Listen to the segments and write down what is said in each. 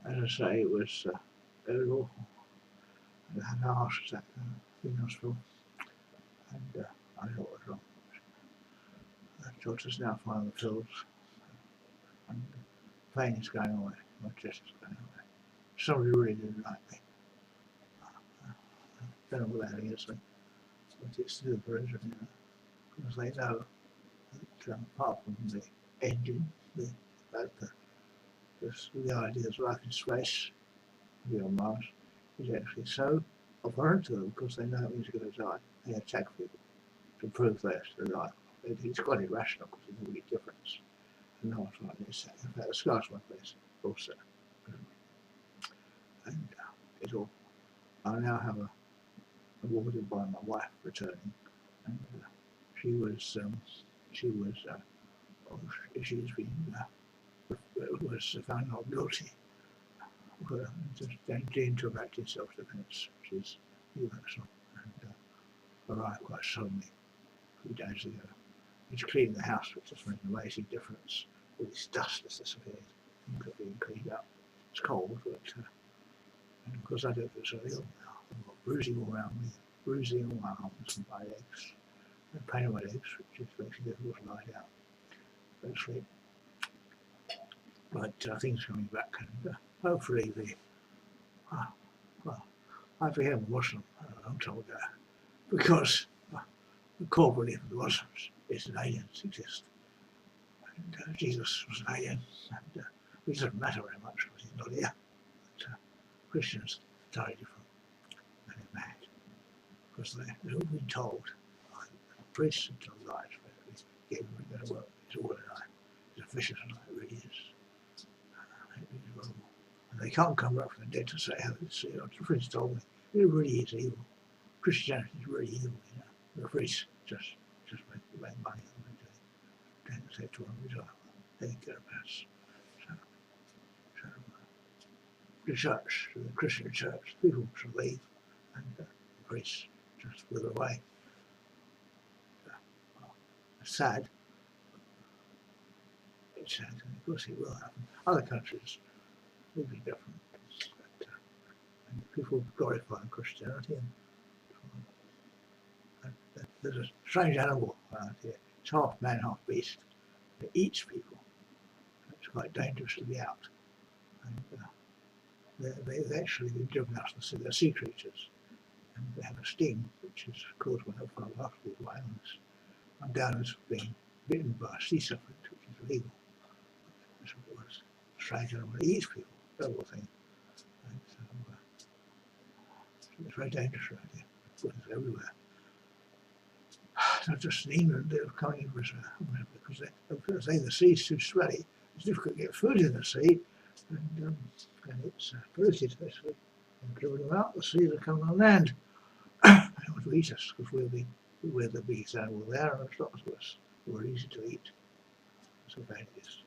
as I say, it was awful. I had a heart attack in hospital, and I know what was wrong. The doctors now find the pills, and the pain is going away. My chest is going away. Somebody really didn't like me. I don't know what that is, but it's still present, because they know that apart from the engine, the idea of life in space, on Mars, is actually so abhorrent to them because they know it means you're going to die. They attack people to prove they're still alive. It's quite irrational because there's a big difference. And no one's like this. In fact, the scars on my face also. And it's all. I now have a awarded by my wife returning, and she's been was found not guilty for just into active self-defense, which is universal, and arrived quite suddenly a few days ago. He's cleaning the house, which has made an amazing difference. All this dust has disappeared and being cleaned up. It's cold, but and of course I don't feel so ill now. I've got bruising all around me, bruising all my arms and my legs, and pain in my legs, which is makes it difficult to lie down, go to sleep. But things are coming back, and hopefully well, I became a Muslim a long time ago because the core belief of the Muslims is that aliens exist. And Jesus was an alien, and it doesn't matter very much because he's not here. But Christians are entirely different, and they're mad because they've all been told by priests and told lies, basically, we're going to work, it's all a lie, it's a vicious lie, it really is. And they can't come back from the dead to say how it's, the priest told me, it really is evil. Christianity is really evil, The priests just make money on it. They say to them, they get a pass. So the church, the Christian church, people should leave, and the priests just wither away. It's sad. It's sad, and of course it will happen. Other countries will be different. But, and people glorify Christianity, and there's a strange animal around here. It's half man, half beast. It eats people. It's quite dangerous to be out. And they've actually been driven out to the sea. They're sea creatures, and they have a sting, which is caused by hellfire after these whales. I'm down as being bitten by a sea serpent, which is illegal. That's what it was. Strange animal. It eats people. Terrible thing. And so it's very dangerous around here. It's everywhere. Not just in England, they're coming in because the sea's too smelly. It's difficult to get food in the sea, and it's polluted, basically. And driven them out, the seas are coming on land. They want to eat us because we're the biggest animal there, and it's not as worse. We're easy to eat. So bad it is.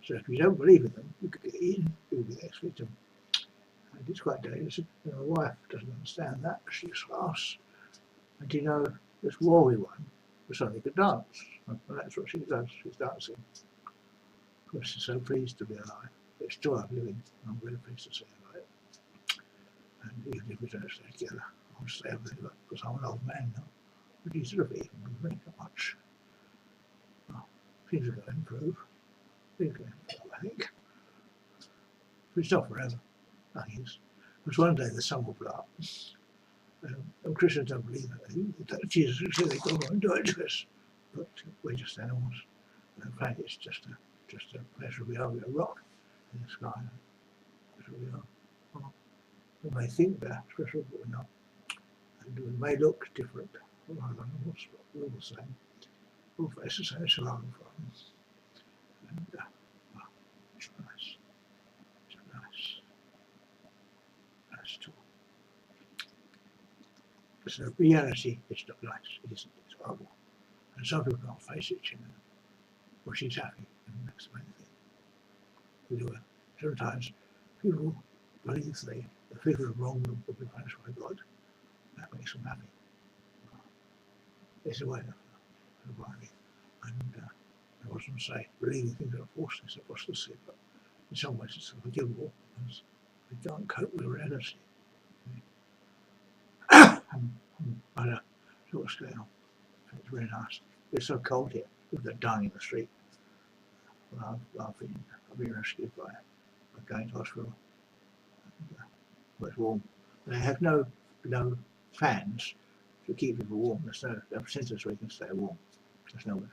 So if you don't believe in them, you could get eaten. You would be the next victim. And it's quite dangerous. And my wife doesn't understand that. She's fast. And this war we won, we suddenly could dance. And that's what she does. She's dancing. Of course, she's so pleased to be alive. It's joy of living. I'm really pleased to see her alive. And even if we don't stay together, I want to stay with her because I'm an old man now. But he's sort of even very much. Well, things are going to improve. Things are going to improve, I think. But it's not forever. Nothing is. Because one day the sun will blow up. And Christians don't believe that Jesus will say they go and do it to us, but we're just animals. And in fact, it's just a pleasure we are. We're a rock in the sky. That's what we are. Well, we may think they're special, but we're not. And we may look different from other animals, but we're all the same. All face the same survival problems. And well, it's nice. It's nice. Nice talk. So reality is not nice, it isn't, it's horrible. And some people can't face it, Well, she's happy, and that's the main thing. Sometimes people believe the people are wrong and will be punished by God. That makes them happy. It's a way of surviving. And I wasn't say believing things are forced is apostasy, but in some ways it's unforgivable. We can't cope with reality. But so what's going on? It's really nice. It's so cold here. People are dying in the street. Well, I've been rescued by going to hospital. But it's warm. They have no fans to keep people warm. There's no sensors where you can stay warm. There's nowhere.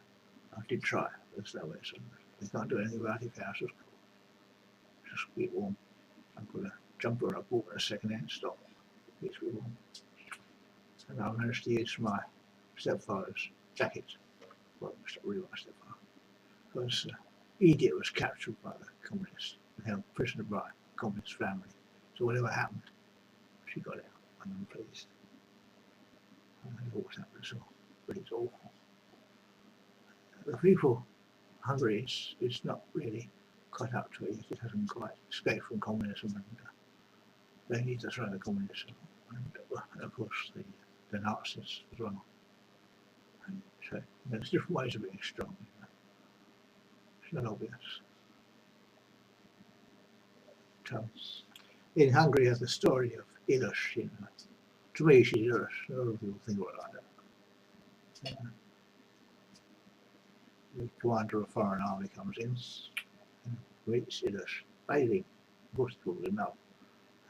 I did try. There's nowhere. So they can't do anything about it. The house is cold. Just keep warm. I put a jumper and I bought a second-hand stock. It keeps me warm. And I managed to use my stepfather's jacket. Well, it's not really my stepfather. Because Edith was captured by the communists and held prisoner by a communist family. So whatever happened, she got out, and I'm pleased. I don't know what's happened, so, but it's awful. The people, Hungary is not really caught up to it. It hasn't quite escaped from communism, and they need to throw the communists out. And of course, the Nazis as well. And so there's different ways of being strong. It's not obvious. So, in Hungary, there's the story of Ilus. To me, she's Ilus. A lot of people think of it like that. The commander of a foreign army comes in and greets Ilus, bathing. Of course, he calls him up.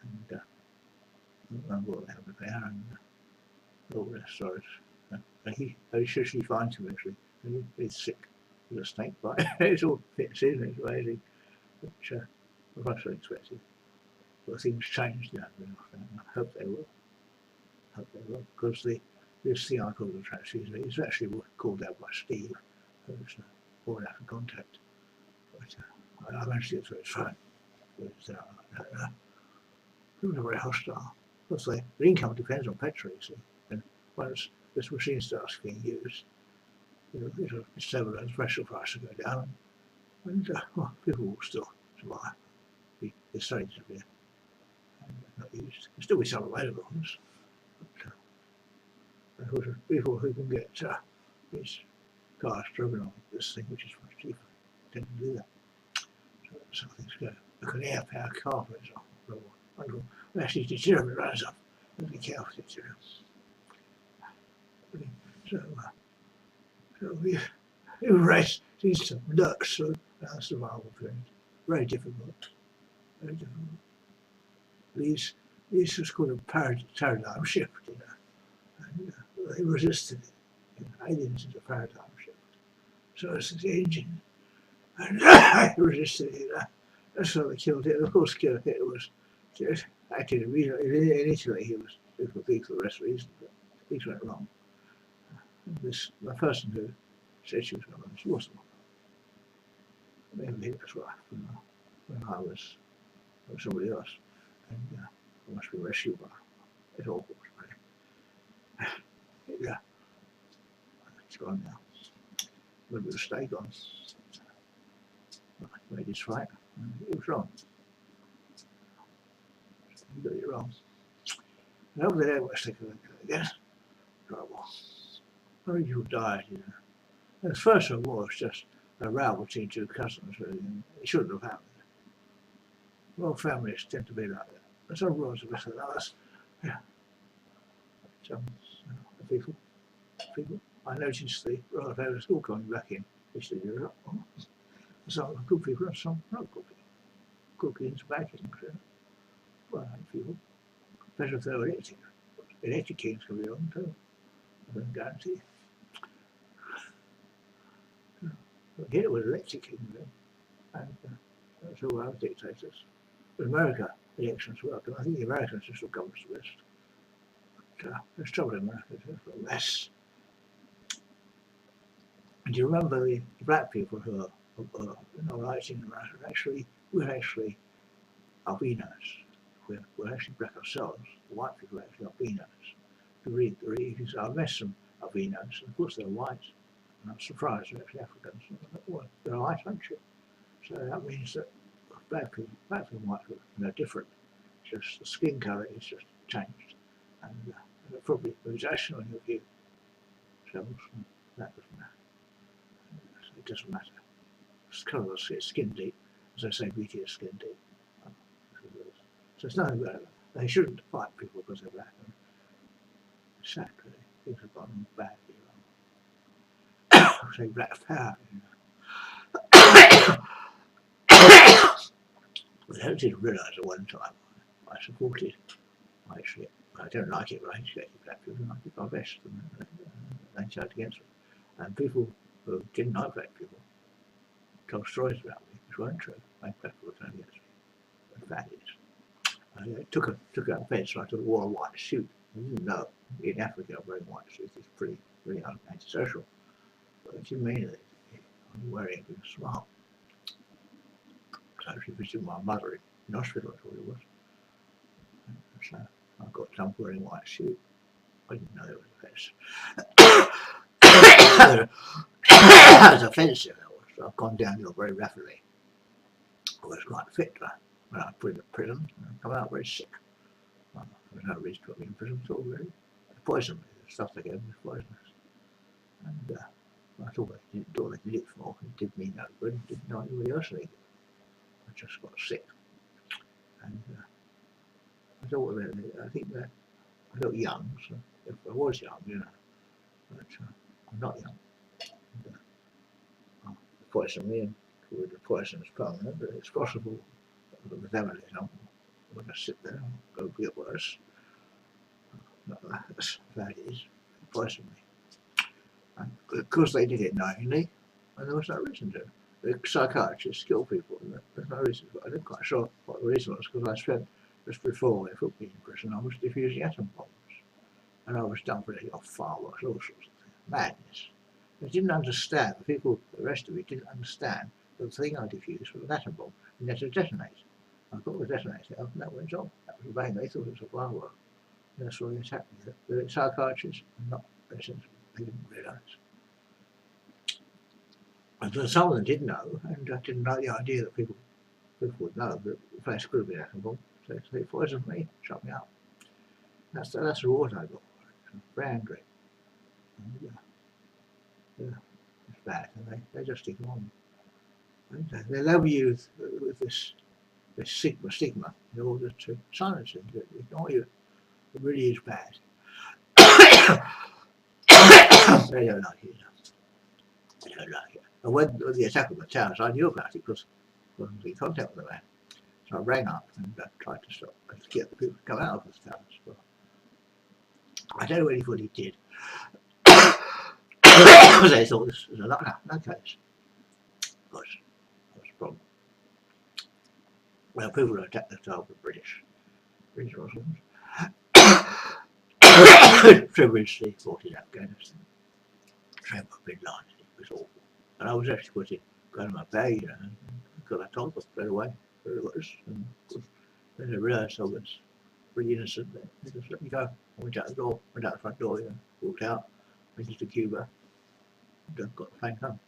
And I don't remember what happened there, and all the stories. He says she finds him actually. He's sick with a snake bite. It all fits in, it's amazing. Which was much unexpected. But things changed now. I hope they will. Because this thing I call the transfusion is actually called out by Steve, who's born out of contact. But I managed to get through his phone. People are very hostile. Because the income depends on petrol, you see. And once this machine starts being used, it'll stabilise, petrol prices will go down, and people will still survive. The States will be not used. There'll still be some available ones. But of course, people who can get these cars driven on this thing, which is much cheaper, tend to do that. So that's how things go. Look at the air power car, for example. Wonderful. Actually, deuterium runs up. Be careful, deuterium. So we race these nuts through our survival period. Very difficult. Very difficult. These was called a paradigm shift, and they resisted it. Aliens is a paradigm shift. So it's the engine, and they resisted it. That's why they killed it. And of course, killed it was just acted immediately. In Italy, he was for the rest of reason, but things went wrong. The person who said she was one of them, she wasn't one of them. Maybe that's what happened when I was somebody else, and I must be rescued by. It's awful. Yeah, it's gone now. Maybe the stay gone. I made this right. It was wrong. You got it wrong. And over there, let's take a look at it again. Trouble. How many people died, And the first one was just a row between two cousins, really, and it shouldn't have happened. Royal families tend to be like that. And some royals are better than others. Yeah. Some people. I noticed the royal families all coming back in Eastern Europe. Some are good people and some not good people. Good things, bad things. Well, people. Especially if they're electric. Electric kings can be on too. I can guarantee. Here with electric kingdom, and that's all our dictators. With America, the elections work, and I think the Americans are still government the rest. But there's trouble in America, there's a mess. And do you remember the black people who are right in America? We're actually albinos. We're actually black ourselves. The white people are actually albinos. I met some albinos, and of course they're white. I'm not surprised they're actually Africans. Well, they're a white country. So that means that black people and white people, they're different. Just the skin colour is just changed. And probably mutational in your view. So that doesn't matter. It doesn't matter. It's colour of skin deep. As I say, beauty is skin deep. So it's not they shouldn't fight people because they're black. And sadly, things have gone badly wrong. Say black power. But I didn't realise at one time I supported. Actually, I don't like it, but I hate black people, and I think I best them and shout against them. And people who didn't like black people told stories about me, which weren't true. Black people turned against me. In fact, I took offence when I took wore a white suit. I didn't know in Africa wearing white suits is pretty antisocial. But it didn't mean that I'm wearing it being smart. So I actually visited my mother in hospital, I thought it was. So I got jumped wearing a white suit. I didn't know it was offensive. It was offensive. So I've gone downhill very rapidly. I was quite fit when I put in prison. I come out very sick. Well, there was no reason to put me in prison at all, really. They poisoned me. The stuff they gave me was poisonous. And I thought they did it for. It did me no good. It didn't know anybody else any good. I just got sick. And I thought I think that I look young, so if I was young, but I'm not young. And, they poisoned me, and the poison is permanent, but it's possible that with metabolism, I'm going to sit there and go get worse. That is, they poisoned me. And of course, they did it knowingly, and there was no reason to. The psychiatrists kill people, and there's no reason. But I'm not quite sure what the reason was, because I spent just before they put me in prison, I was diffusing atom bombs. And I was done for it off fireworks, all sorts of things. Madness. They didn't understand, the people, the rest of it didn't understand that the thing I diffused was an atom bomb, and that it detonated. I thought it was detonated, and that went on. That was a bang, they thought it was a firework. And that's what they attacked me. The psychiatrists are not very sensible, they didn't realise. And some of them did know, and didn't know the idea that people would know that the place could have been an atom bomb. So they poisoned me, shut me up. That's the reward I got. Very angry. And, it's bad, and they just ignore me. And they label you with this stigma in order to silence you, to ignore you. It really is bad. They don't like it. They don't like it. And when the attack on the towers, I knew about it because I was in contact with the man. So I rang up and tried to stop and to get the people to come out of the towers. Well, I don't know anybody did. Because they thought this was no case. That was a problem. Well, people who attacked the tower were British Muslims. Privilegedly fought in Afghanistan. Trump bin Laden, it was awful. And I was actually going to my bag, because I told them straight away where it was. And then they realised I was pretty innocent. They just let me go. I went out the door, went out the front door, walked out, went to Cuba, and got the plane home.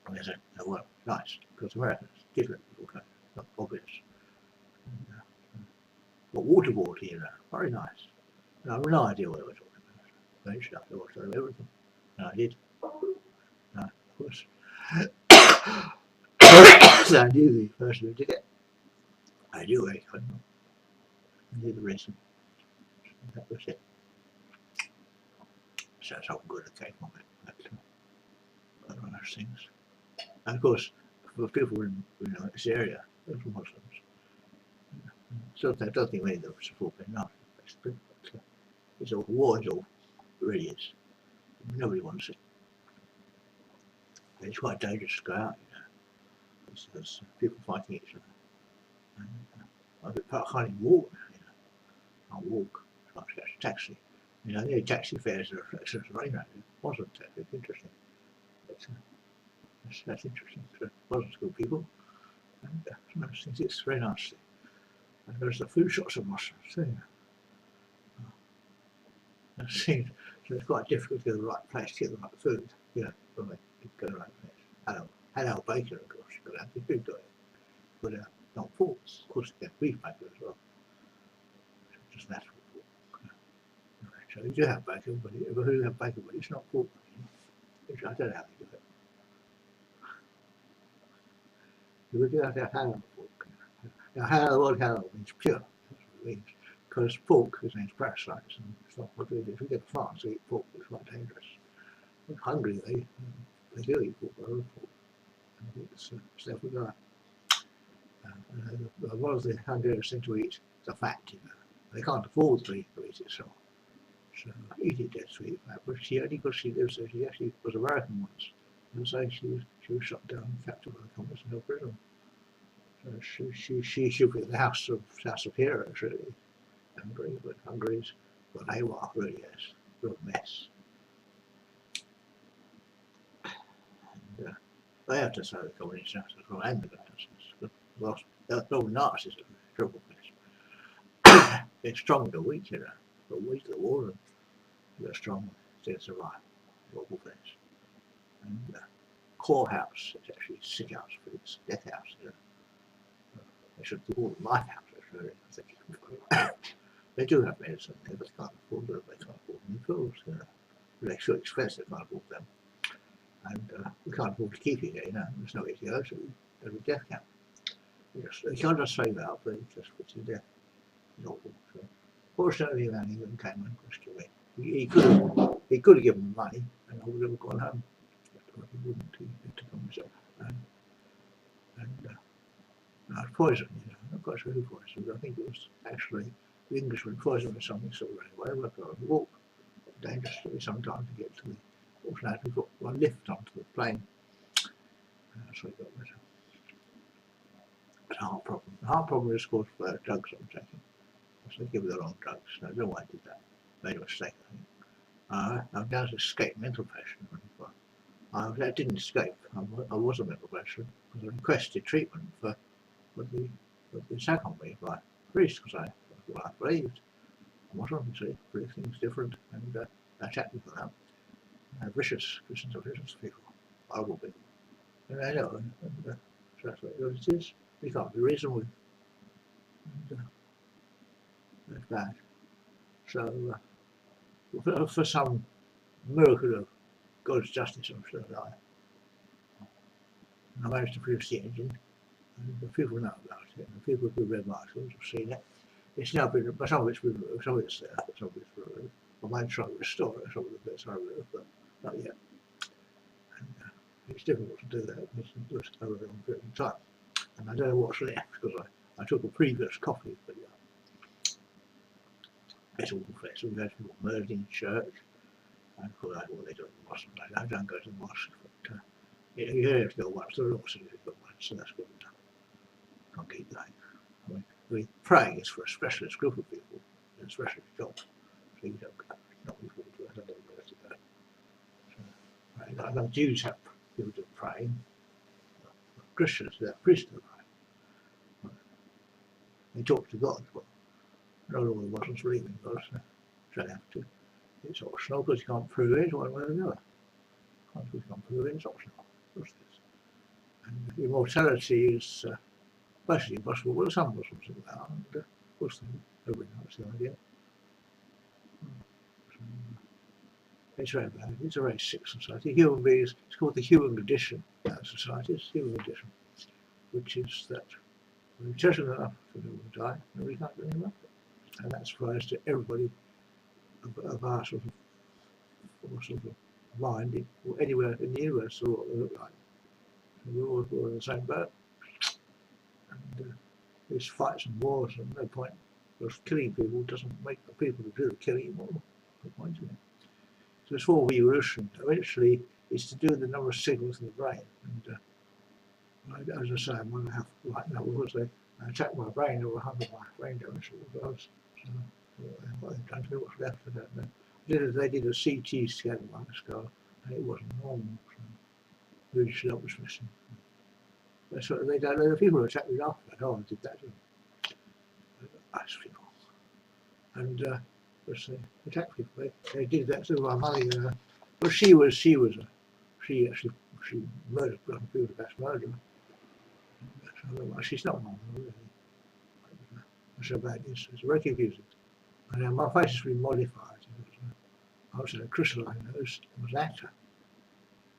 And they said, oh, well, nice, because Americans, different people come, not obvious. And, but waterboarding, very nice. And I have no idea what they were talking about. Very stuff, they watched over everything. And I did. No, of course. So I knew the person who did it. I knew where he came from. I knew the reason. That was it. So that's how good it came from it. That's one of those things. And of course, for people in this area, those were Muslims. So that doesn't mean many of them support bin Laden. It's all war, it really is. Nobody wants it. It's quite dangerous to go out, There's people fighting each other. And, I can't even walk now, I'll walk. I have to catch a taxi. The taxi fares are a reflection of the rain. It wasn't interesting. That's interesting. It wasn't good people. And it's very nice. And there's the food shops of Muslims too. So it's quite difficult to get the right place to get the right food. When they go to the right place. Halal bacon, of course, you've got to have the food diet. But not pork. Of course, you get beef bacon as well. It's just natural pork. So you do have bacon, but it's not pork. I don't know how they do it. You do have to have halal pork. Now, the word halal means pure. That's what it means. Because pork contains parasites, and it's not what we do. If we get farms to eat pork, it's quite dangerous. When hungry, they do eat pork, they love pork. And it's stuff we got. What does the Hungarians seem to eat? The fat, you know. They can't afford to eat it, so eat it dead sweet fat. But she only because she lives there, she actually was American once. And so she was shot down and captured by the communists in her prison. So she should be the house of heroes, really. Hungary, but Hungary's got AWOL, really is. Real mess. And they have to say the communists have to try and the Nazis. Well, they're Nazis are a trouble place. They're strong to weak, you know. But weak to the war, and they're strong to survive. Awful place. And Core House, it's actually sick house, but it's death house, you know. They should call it life house, really, I think. They do have medicine there, but they can't afford it. They can't afford any pills. You know. They're so expensive, they can't afford them. And we can't afford to keep it here, you know. There's no way to go, so there's a death camp. You can't just save out, but it just puts you to death. It's awful. So, fortunately, Van England came and questioned me. He could have given them money, and I would have gone home. But he wouldn't. He had to come himself. And I was poisoned, you know. I'm not quite sure who poisoned, but I think it was actually the Englishman poisoned with something, so ran away. I walk dangerously sometimes to get to the automatic. We've got one lift onto the plane. So I got better. It's a heart problem. The heart problem is caused by drugs I'm taking. So they give me the wrong drugs. I don't know why I did that. Made a mistake, I think. I'm down to escape mental patient. I didn't escape. I was a mental patient because I requested treatment for the attack on me by police because I believed. I wasn't, you see, believe things different, and they attacked me for that. Vicious people, horrible people. And I know, and so that's what it is. We can't be reasoned with. And that's bad. So, for some miracle of God's justice, I'm still alive. I managed to produce the engine, and the people know about it, and the people who read my articles have seen it. It's now been, some of it's been removed, some of it's there, some of it's removed. I might try to restore it, some of the bits are removed, but not yet. And it's difficult to do that because it's over a long period of time. And I don't know what's left because I took a previous copy, but it's all professed. We've had people murdered in church, and of course, what they do in the mosque. I don't go to the mosque, but you have to go once, there are lots of you go once, so that's good enough. Can't keep going. I mean, praying is for a specialist group of people, and a specialist job. So you don't go. Not before you do it, I don't know where to go. So, I know Jews have people do praying. Christians do that, priests do praying. They talk to God, but not all the Muslims believe in God, so they have to. It's optional because you can't prove it one way or the other. You can't prove it, it's optional. Of course it is. And immortality is basically impossible. Well, some Muslims think that, and of course everybody knows the idea. It's very bad. It's a very sick society. Human beings, it's called the human condition society. It's human condition, which is that we're intelligent enough to know we'll die, and we can't do anything about it. And that applies to everybody of our sort of mind, or anywhere in the universe, or what they look like. And we're all in the same boat. And there's fights and wars, and no point. Because killing people doesn't make the people who do the killing more. No point in it. So this whole evolution eventually is to do with the number of signals in the brain. And as I say, I'm going to have, right now, because they attack my brain, or 100 my brain damage. So what they've done to me, what's left, I don't know. They did a CT scan of my skull, and it wasn't normal. So really should was missing. That's what they don't know. The people who attacked me after that, I did that to them. Nice people. And they attacked people. They did that to my mother. Well, she murdered people, that's murder. She's not normal, really. That's how bad it is. It's very confusing. And my face has been modified. I was a crystalline nose. I was an actor.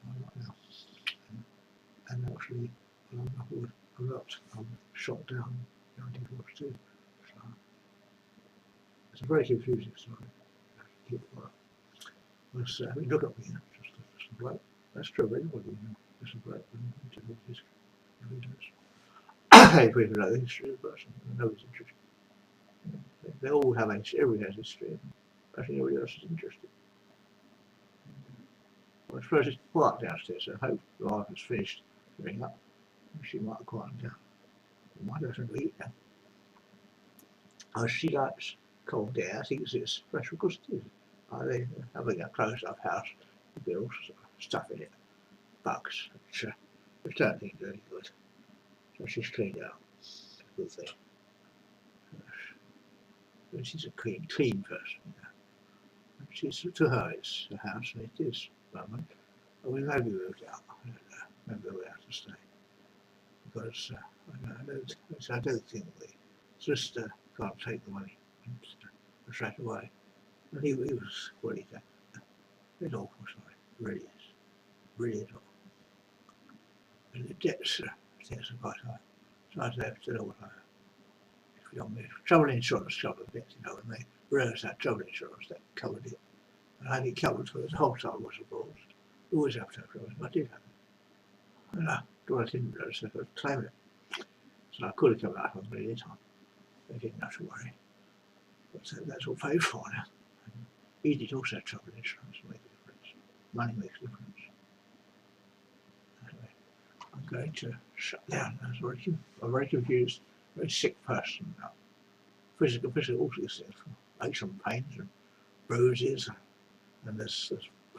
I'm not now. And actually, I'm shot down 1942. So it's a very confusing story. We look up here, just a bloke. That's true, everybody, just a bloke into his history. If we know the history of the person, nobody's interested. They all have history, everybody has history, and actually nobody else is interested. Well, I suppose it's quiet downstairs, so I hope the wife has finished filling up. She might have quieted down. Might have something to eat now. Oh, she likes cold air. I think it's special because they having a closed up house with all sorts of stuff in it, bugs, which don't think very good. So she's cleaned out. Good thing. And she's a clean person. And she's, to her, it's a house, and it is moment. But we maybe moved out. I don't know. Maybe we have to stay because I don't think the sister can't take the money straight away. But he was worried. It's awful, sorry. It really is. Really is awful. And the debts are quite high. So I have to know what if you don't mean trouble insurance covered it, and they realised that trouble insurance that covered it. And I had it covered for the whole time was abroad. Always have to have trouble. I did have it. And I didn't realise I could claim it. So I could have come out on me any time. They didn't have to worry. But that's all paid for now. He did also have trouble insurance, make a difference. Money makes a difference. Anyway, I'm going to shut down. I'm very confused, very sick person now. Physical, all these things, aches and pains and bruises, and there's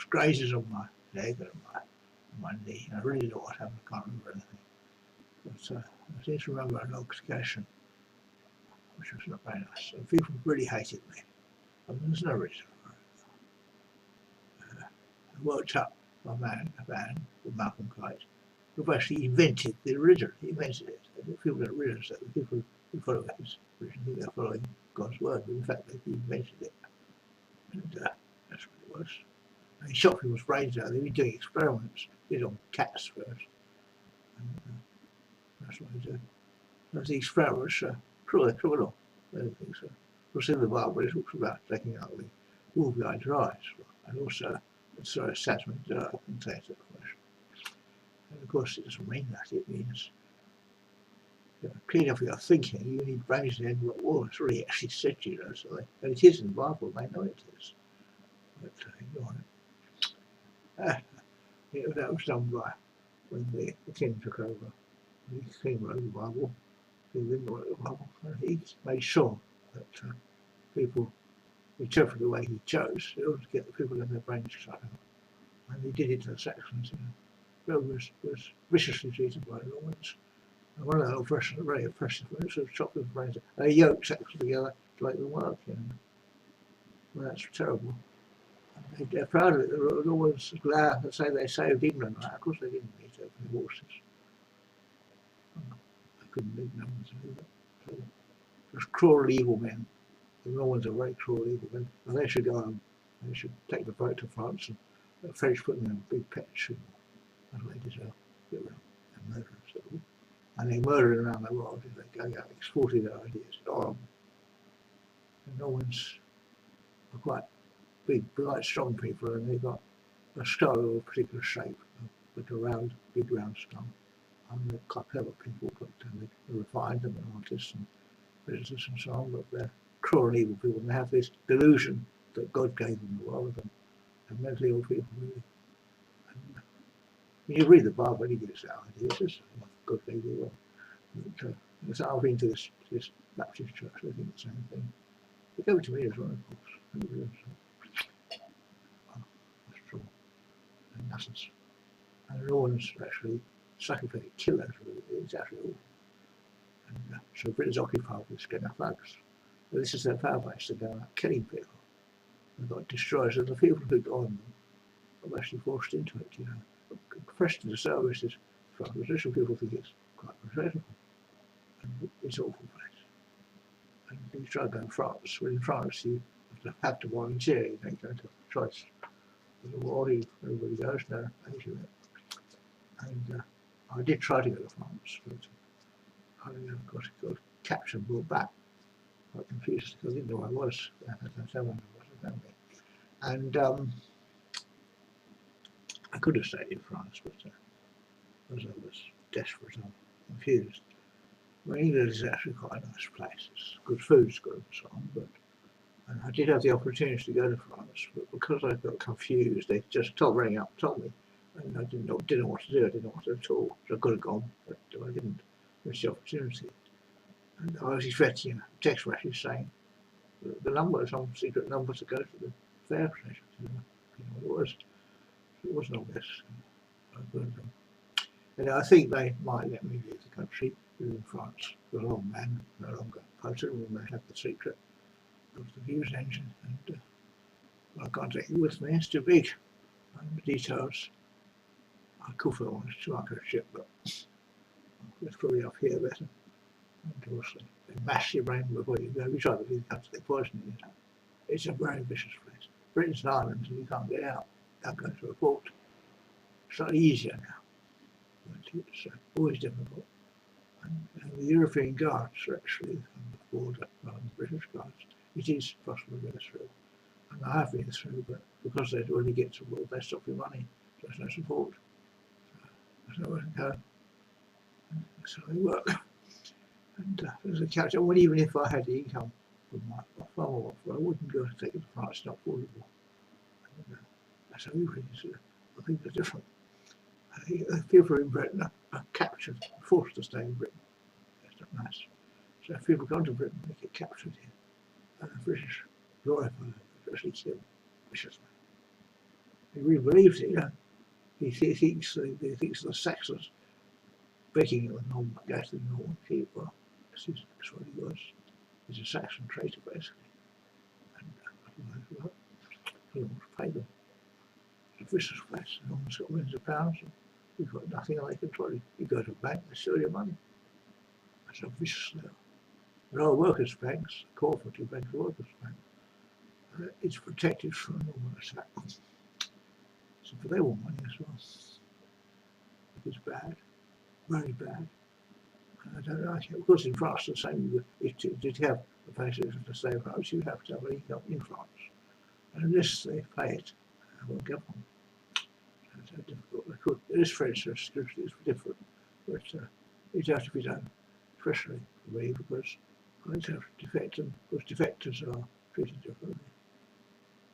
grazes on my leg and my knee. And I really don't know what happened. I can't remember anything. But I seem to remember an altercation, which was not very nice. And people really hated me. I mean, there's no reason for it. I worked up a man called Malcolm Kite, who actually invented the original. He invented it. People don't realise that the people who follow his religion think they're following God's word, but in fact he invented it. And that's what it was. And he shot people's brains out. They were doing experiments. He did on cats first. And that's what he did. And the experiments are criminal. I don't think so. Because in the Bible it talks about taking out the wool behind your eyes, and also attachment contains that flesh. And of course it doesn't mean that, it means clean up your thinking, you need brains in the end of the war. It's really actually said, so and it is in the Bible, they know it is. But ignore it. That was done by when the king took over. The king wrote the Bible, he didn't write the Bible, and he made sure that people interpret the way he chose in order to get the people in their brains shut out. And he did it to the Saxons. Rome was viciously treated by the Romans. And one of the oppressions, very oppressive, was to chop their brains out. They yoked Saxons together to make them work. Well, that's terrible. And they're proud of it. The Romans glad to say they saved England. Of course they didn't need to open the horses. They couldn't leave numbers to do that. Those cruel, evil men. The Romans are very cruel, evil men. And they should go home. They should take the boat to France and the French put them in a big pet shoe. That's what they deserve. Get rid of them. They're murderers. And they're murdering around the world. They're going out exporting their ideas. And the Normans are quite big, quite strong people, and they've got a skull of a particular shape, with a round, big round skull. And they're quite clever people, but they refine them and artists and visitors and so on, but they're cruel and evil people, and they have this delusion that God gave them the world, and they're mentally ill people, really. And when you read the Bible, you get that idea. It's just God gave you the world. So I've been to this Baptist church, I think the same thing. They gave it to me as well, of course. That's true. And nothing's. And the Romans actually sacrificed killers, really. It's actually awful. And so Britain's occupied with skinner thugs. But this is their power base to go out killing people. They've got destroyers, and the people who go on them are actually forced into it, Pressed into services for opposition. People think it's quite regrettable. And it's an awful place. And you try to go in France. Well, in France, you have to volunteer. You don't go to choice. Everybody goes now, and I did try to go to France, but I never got it good. captured and brought back. Quite confused because I didn't know who I was. Someone was a family. And I could have stayed in France, but as I was desperate and confused. Well, England is actually quite a nice place. It's good food's good and so on, but I did have the opportunity to go to France, but because I got confused, they just told me, and I didn't know what to do. I didn't know what to do at all. So I could have gone, but I didn't miss the opportunity. And I was expecting a text message saying the number, some secret number to go to the fair station. You know what it was. It wasn't obvious. And I think they might let me leave the country in France. The long man no longer potent. We may have the secret of the Fuse engine, and I can't take it with me. It's too big. And the details. I could feel on a like a ship, but it's probably off here better. And also, they mash your brain before you go. You try to leave the country, they poison you. It's a very vicious place. Britain's an island, and you can't get out. Don't go to a port. It's slightly easier now, but it's always difficult. And the European guards are actually on the border rather than the British guards. It is possible to go through. And I have been through, but because they really get to war, they stop your money. So there's no support. So I can go. That's how they work. And as a character, well, even if I had the income from my farm, I wouldn't go to take it to France, it's not affordable. That's how everything is. I think they're different. People in Britain are captured, forced to stay in Britain. That's not nice. So if people come to Britain, they get captured here. And the British lawyer actually killed viciously. He really believes it, you know. He thinks the Saxons breaking it with Norman, go to the Norman keep. Well, that's what he was. He's a Saxon traitor, basically. And I don't know who pay them. It's a vicious place. Norman's got millions of pounds. You've got nothing they control you. You go to a bank, they steal your money. That's a vicious level. There are workers' banks, cooperative banks, workers' bank. It's protected from a Norman attack. So they want money as well. It's bad, very bad. And I don't like it. Of course, in France, the same. If you have a basis to stay in France, you have to have an income in France. And unless they pay it, they won't get one. It's so difficult. It is French subscription, it's different, but it has to be done, especially for me, because I have to defect them, because defectors are treated differently.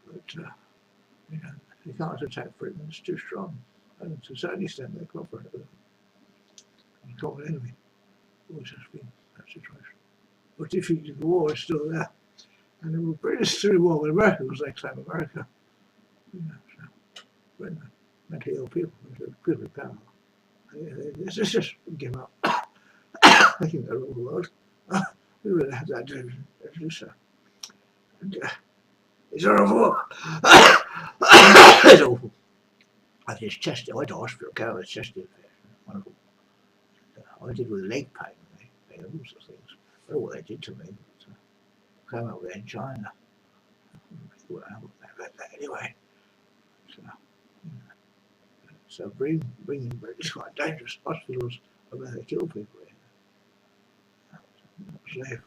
But, you know, they can't attack Britain, it's too strong. And to a certain extent, they cooperate with them. The common enemy always has been that situation. But if the war is still there, and the British through the war with America because they claim America, you know, so when mentally ill people with power, it's just give up. I think they're all the world. We really have that to do so. And, it's horrible. It's awful. I had his chest. I went to hospital, got with chest infection. Wonderful. I did with leg pain. They had all sorts of things. I don't know what they did to me. But, came up with angina. Anyway, so bringing British quite dangerous hospitals are where they kill people in.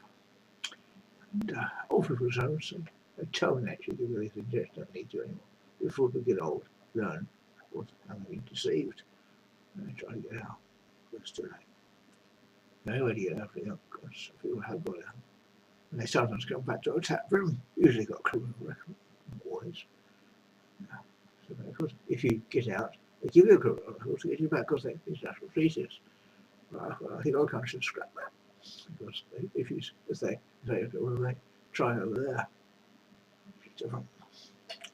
And awful results. They terminate you with this injection. Don't need to anymore. Before they get old, learn what I'm being deceived. And they try to get out. But it's too late. No way to get out because people have got out. And they sometimes come back to attack Britain. Usually got a criminal record. Always. Yeah. So because if you get out, they give you a criminal record to get you back because they're international treaties. Well, I think all countries should scrap that. Because if they try over there, it's different.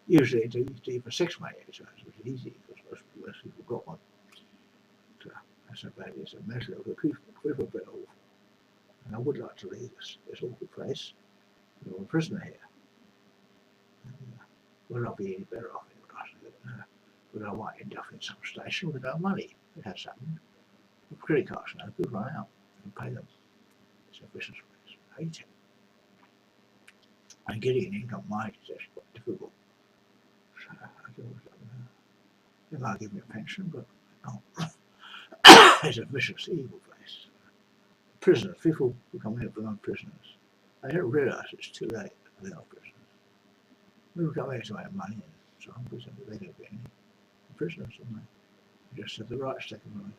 Usually it's even 6 money exercise, which is easy because most people got one. So that's so bad. It's a measure of a people a bit awful. And I would like to leave this awful place. I'm a prisoner here. We'll not be any better off in Russia. But I might end up in some station with no money. It has happened. The credit cards now, people run out and pay them. It's a vicious place. I hate it. And getting an income mine is actually quite difficult. So they might give me a pension, but no. It's a vicious, evil place. prisoners, people who come here become prisoners. They don't realise it's too late for they are prisoners. People come here to make money and so on, but they don't get any prisoners, don't they? They just have the right to take them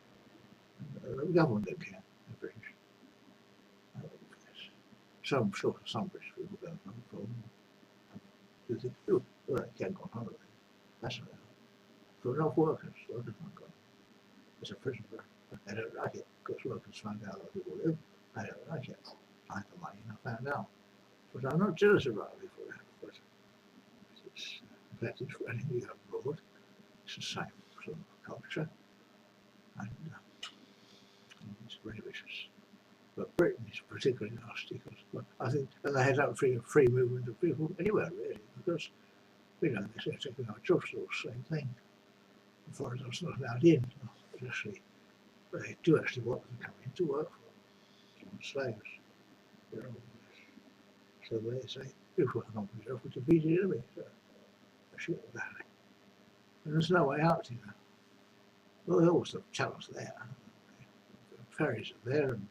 away. The government don't care, the British. Some British people don't have a problem. Because they can't go on holiday. That's enough. For enough workers not go. It's a prison. They don't like it because workers find out where people live. They don't like it. I had the money and I found out. But I'm not jealous about it for that. But it's, in fact, it's when you go abroad, it's the same sort of culture. And it's very vicious. But Britain is particularly nasty because I think and they had that free movement of people anywhere really because they're taking our jobs all the same thing. The foreigners not allowed in. Obviously, they do actually want them to come in to work for them. Slaves. So they say, if we're not going to defeat the enemy, so they shoot the valley. And there's no way out, Well, there was the channels there. The ferries are there and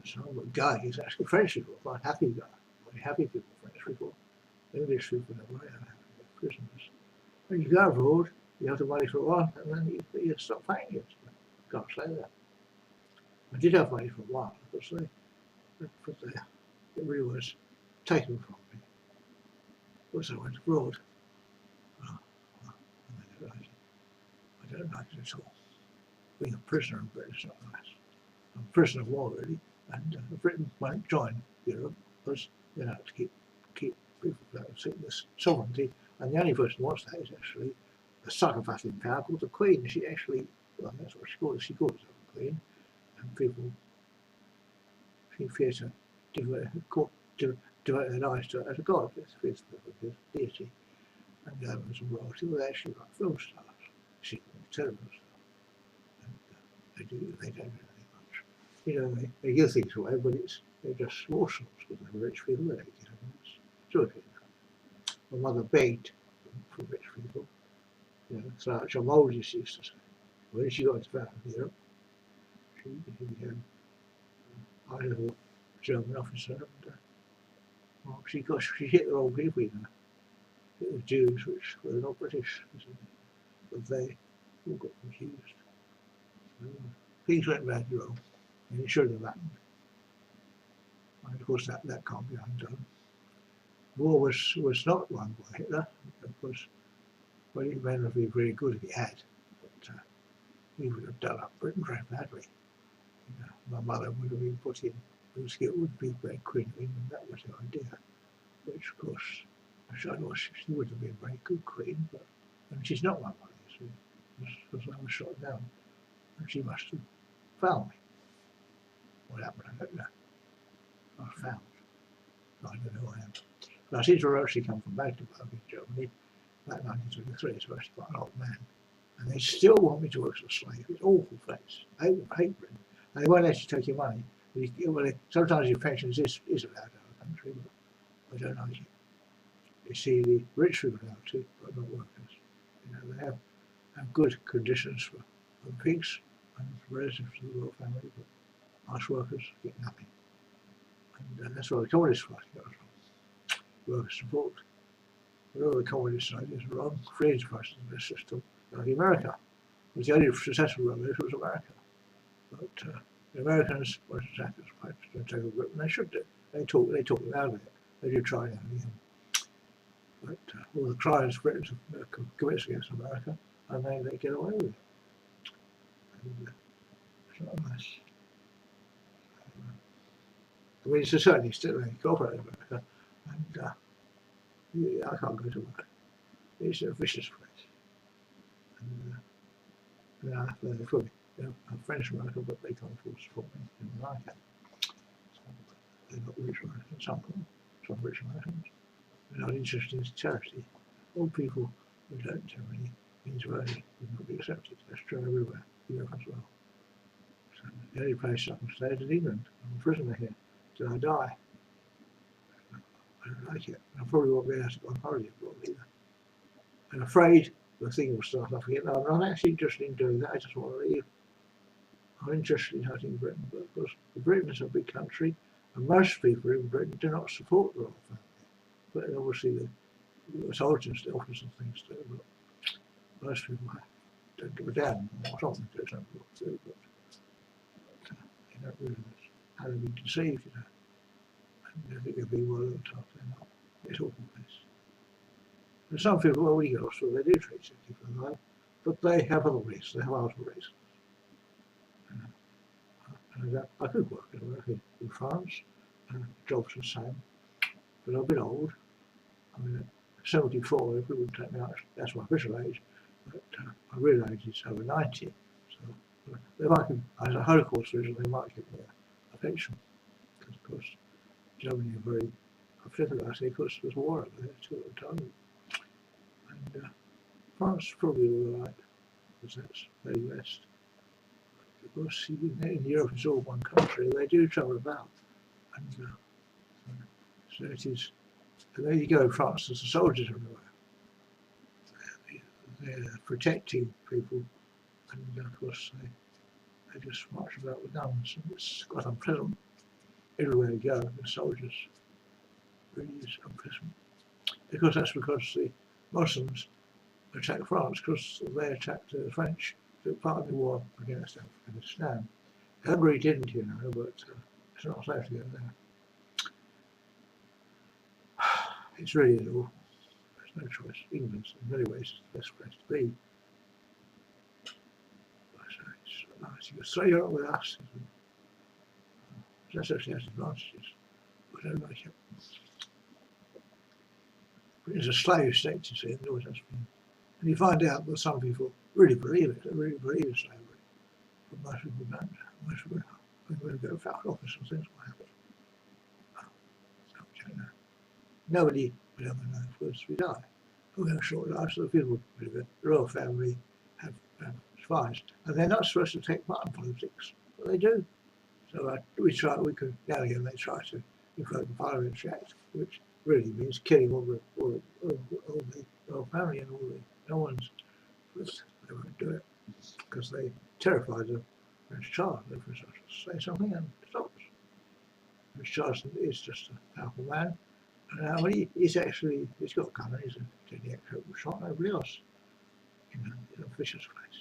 so on, but Guy is actually French people, quite happy guy. Very happy people, French people. English people never are prisoners. When you go abroad, you have the money for a while and then you stop paying it. Can't say that. I did have money for a while, because it really was taken from me. Because I went abroad. I don't like it at all. Being a prisoner in Britain is not nice. I'm a prisoner of war, really, and Britain won't join Europe because they have to keep people this sovereignty, and the only person who wants that is actually a psychopath in power called the Queen. She actually, well, that's what she calls herself the Queen, and people she fears to devote their lives to her as a god. It's fears of deity, and as a royalty, well, they're actually like film stars, terrible stuff, and they don't do anything much. They give things away, but they're just morsels because they're rich people. They don't get them. My mother begged from rich people. So John Moses used to say, when she got to Europe, she became a high-level German officer, and she hit the wrong people, It was Jews, which were not British, but they all got confused. So, things went badly wrong, and it should have happened. And of course, that can't be undone. War was not won by Hitler, because well, he may not be very good if he had, but he would have done up Britain very badly. My mother would have been put in, it would be great Queen of England, that was the idea. Which, of course, she would have been a very good Queen, but she's not my mother, because I was shot down, and she must have found me. What happened, I don't know. I was found. I don't know who I am. But I seem to have actually come from Magdeburg in Germany, back 1923, so actually quite an old man. And they still want me to work as a slave. It's awful place. I hate Britain. And they won't actually take your money. Sometimes your pensions is allowed out of the country, but I don't like it. You see, the rich people are allowed to, but not workers. They have good conditions for pigs and relatives to the royal family, but us workers get nothing. And that's where the Communist Party goes from. Worker support. But all the communist ideas are wrong. Free enterprise is the best system. Like America. It was the only successful revolution was America. But the Americans were successful to take over Britain. They should do. They talk them out of it. They do try and but all the crimes Britain commits against America, and they get away with it. And, it's not nice. I mean, it's a certain extent they cooperate with America, and I can't go to work. It's a vicious place. And they're fully, I'm French American, but they can't afford to support me in America. So they've got rich Americans, some rich Americans. They're not interested in charity. All people who don't generally means early will not be accepted. That's true everywhere, Europe as well. So the only place I can stay is in England. I'm a prisoner here till I die. I don't like it. I probably won't be able to go on holiday abroad either. I'm afraid the thing will start off again. No, I'm not actually interested in doing that. I just want to leave. are interested in hurting Britain, but because Britain is a big country, and most people in Britain do not support the royal family. But obviously the soldiers, the officers and things do, but most people don't give a damn what on they don't know what to do, but they don't realise how they've been deceived, you know. And they think they'll be well looked after, they're not. It's awful place. And some people, well, we get lost, well, they do treat sick people alive, but they have other reasons, they have other reasons. And I could work in France, jobs the same, but I'm a bit old. I mean, 74, if it wouldn't take me out, that's my official age, but I realise it's over 90. So they might give, as a Holocaust surgeon, they might give me a pension. Because, of course, Germany are very upset about it, because there's war over there too at the time. And France probably all right, because that's very west. Of course, in Europe it's all one country, they do travel about. And so it is, and there you go, France, there's the soldiers everywhere. They're protecting people, and of course they just march about with guns, and it's quite unpleasant. Everywhere you go, the soldiers really is unpleasant. Because that's because the Muslims attacked France, because they attacked the French, took part of the war against Afghanistan. Hungary didn't, you know, but it's not safe to go there. It's really awful. There's no choice. England's in many ways the best place to be. It's nice. You can stay up with us. That's actually has advantages. I don't like it. But it's a slave state, you see, and always has been. And you find out that some people really believe it. They really believe in slavery. But most people don't. Most people when they go to our office and things like that. So, you know, nobody will ever know first we die. We're going to short life, so the people believe it. The royal family have spies. And they're not supposed to take part in politics, but they do. So we could, now and again, they try to invoke the Parliamentary Act, which really means killing all the royal family and all the no ones. But they won't do it because they terrified the Prince Charles. The Prince Charles say something and it stops. Prince Charles is just a powerful man. And he's got a gun, he's a deadly ex-open shot, nobody else. You know, he's a vicious place.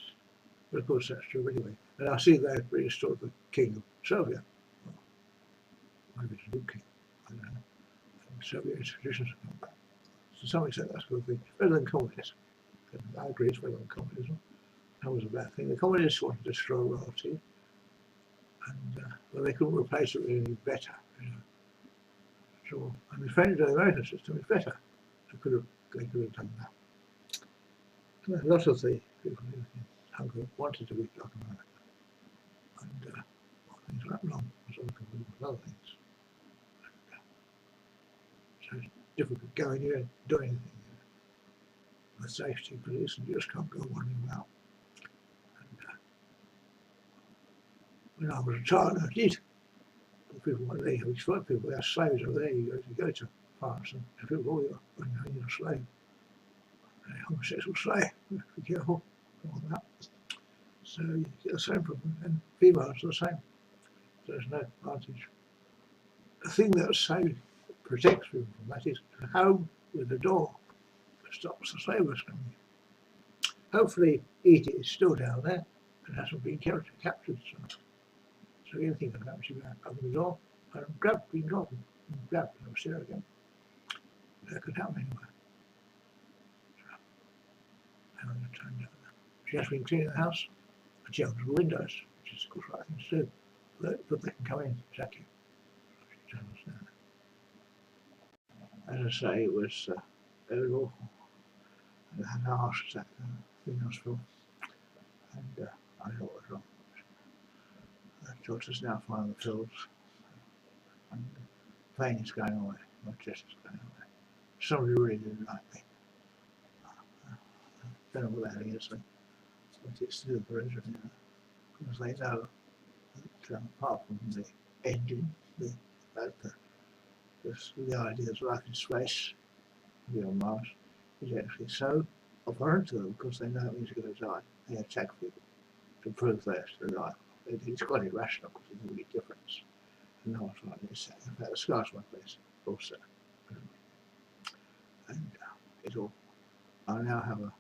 But of course that's true anyway. And I see they've restored the King of Serbia. Well, maybe it's a new king, I don't know. And Serbian traditions have come back. To some extent that's a good thing. Better than communism. And I agree it's better than communism. That was a bad thing. The communists wanted to destroy royalty. And well, they couldn't replace it with anything better. You know. So, and the French and the American system is better. They could have done that. And a lot of the people in Hungary wanted to be like America. And things went wrong with other people with other things. And, so it's difficult going in and doing anything. The safety police, and you just can't go wandering about. And when I was a child, I did. People weren't there, we spoke to people, they had slaves over there, you go to France and people, oh, you're a slave. A homosexual slave, be careful, all that. So you get the same problem, and females are the same. So there's no advantage. The thing that protects people from that is a home with a door that stops the slaves coming in. Hopefully Edith is still down there and hasn't been captured. So anything can happen, she can open the door and being grabbed and upstairs again. That could happen anywhere. So, she has been cleaning the house and she opens the windows, which is of course the right thing to do. But they can come in, exactly. As I say, it was very awful. And I had a heart attack in the hospital. And I know what was wrong. The daughter's now finding the pills. And the pain is going away. My chest is going away. Somebody really didn't like me. I don't know what that is, but it's still the reason, you know, because they know that apart from the engine, the idea of life in space, beyond Mars, is actually so abhorrent to them because they know it means you're going to die. They attack people to prove they're still alive. It's quite irrational because there's a big difference. And no one's like this. In fact, the sky's my place also. And it's all. I now have a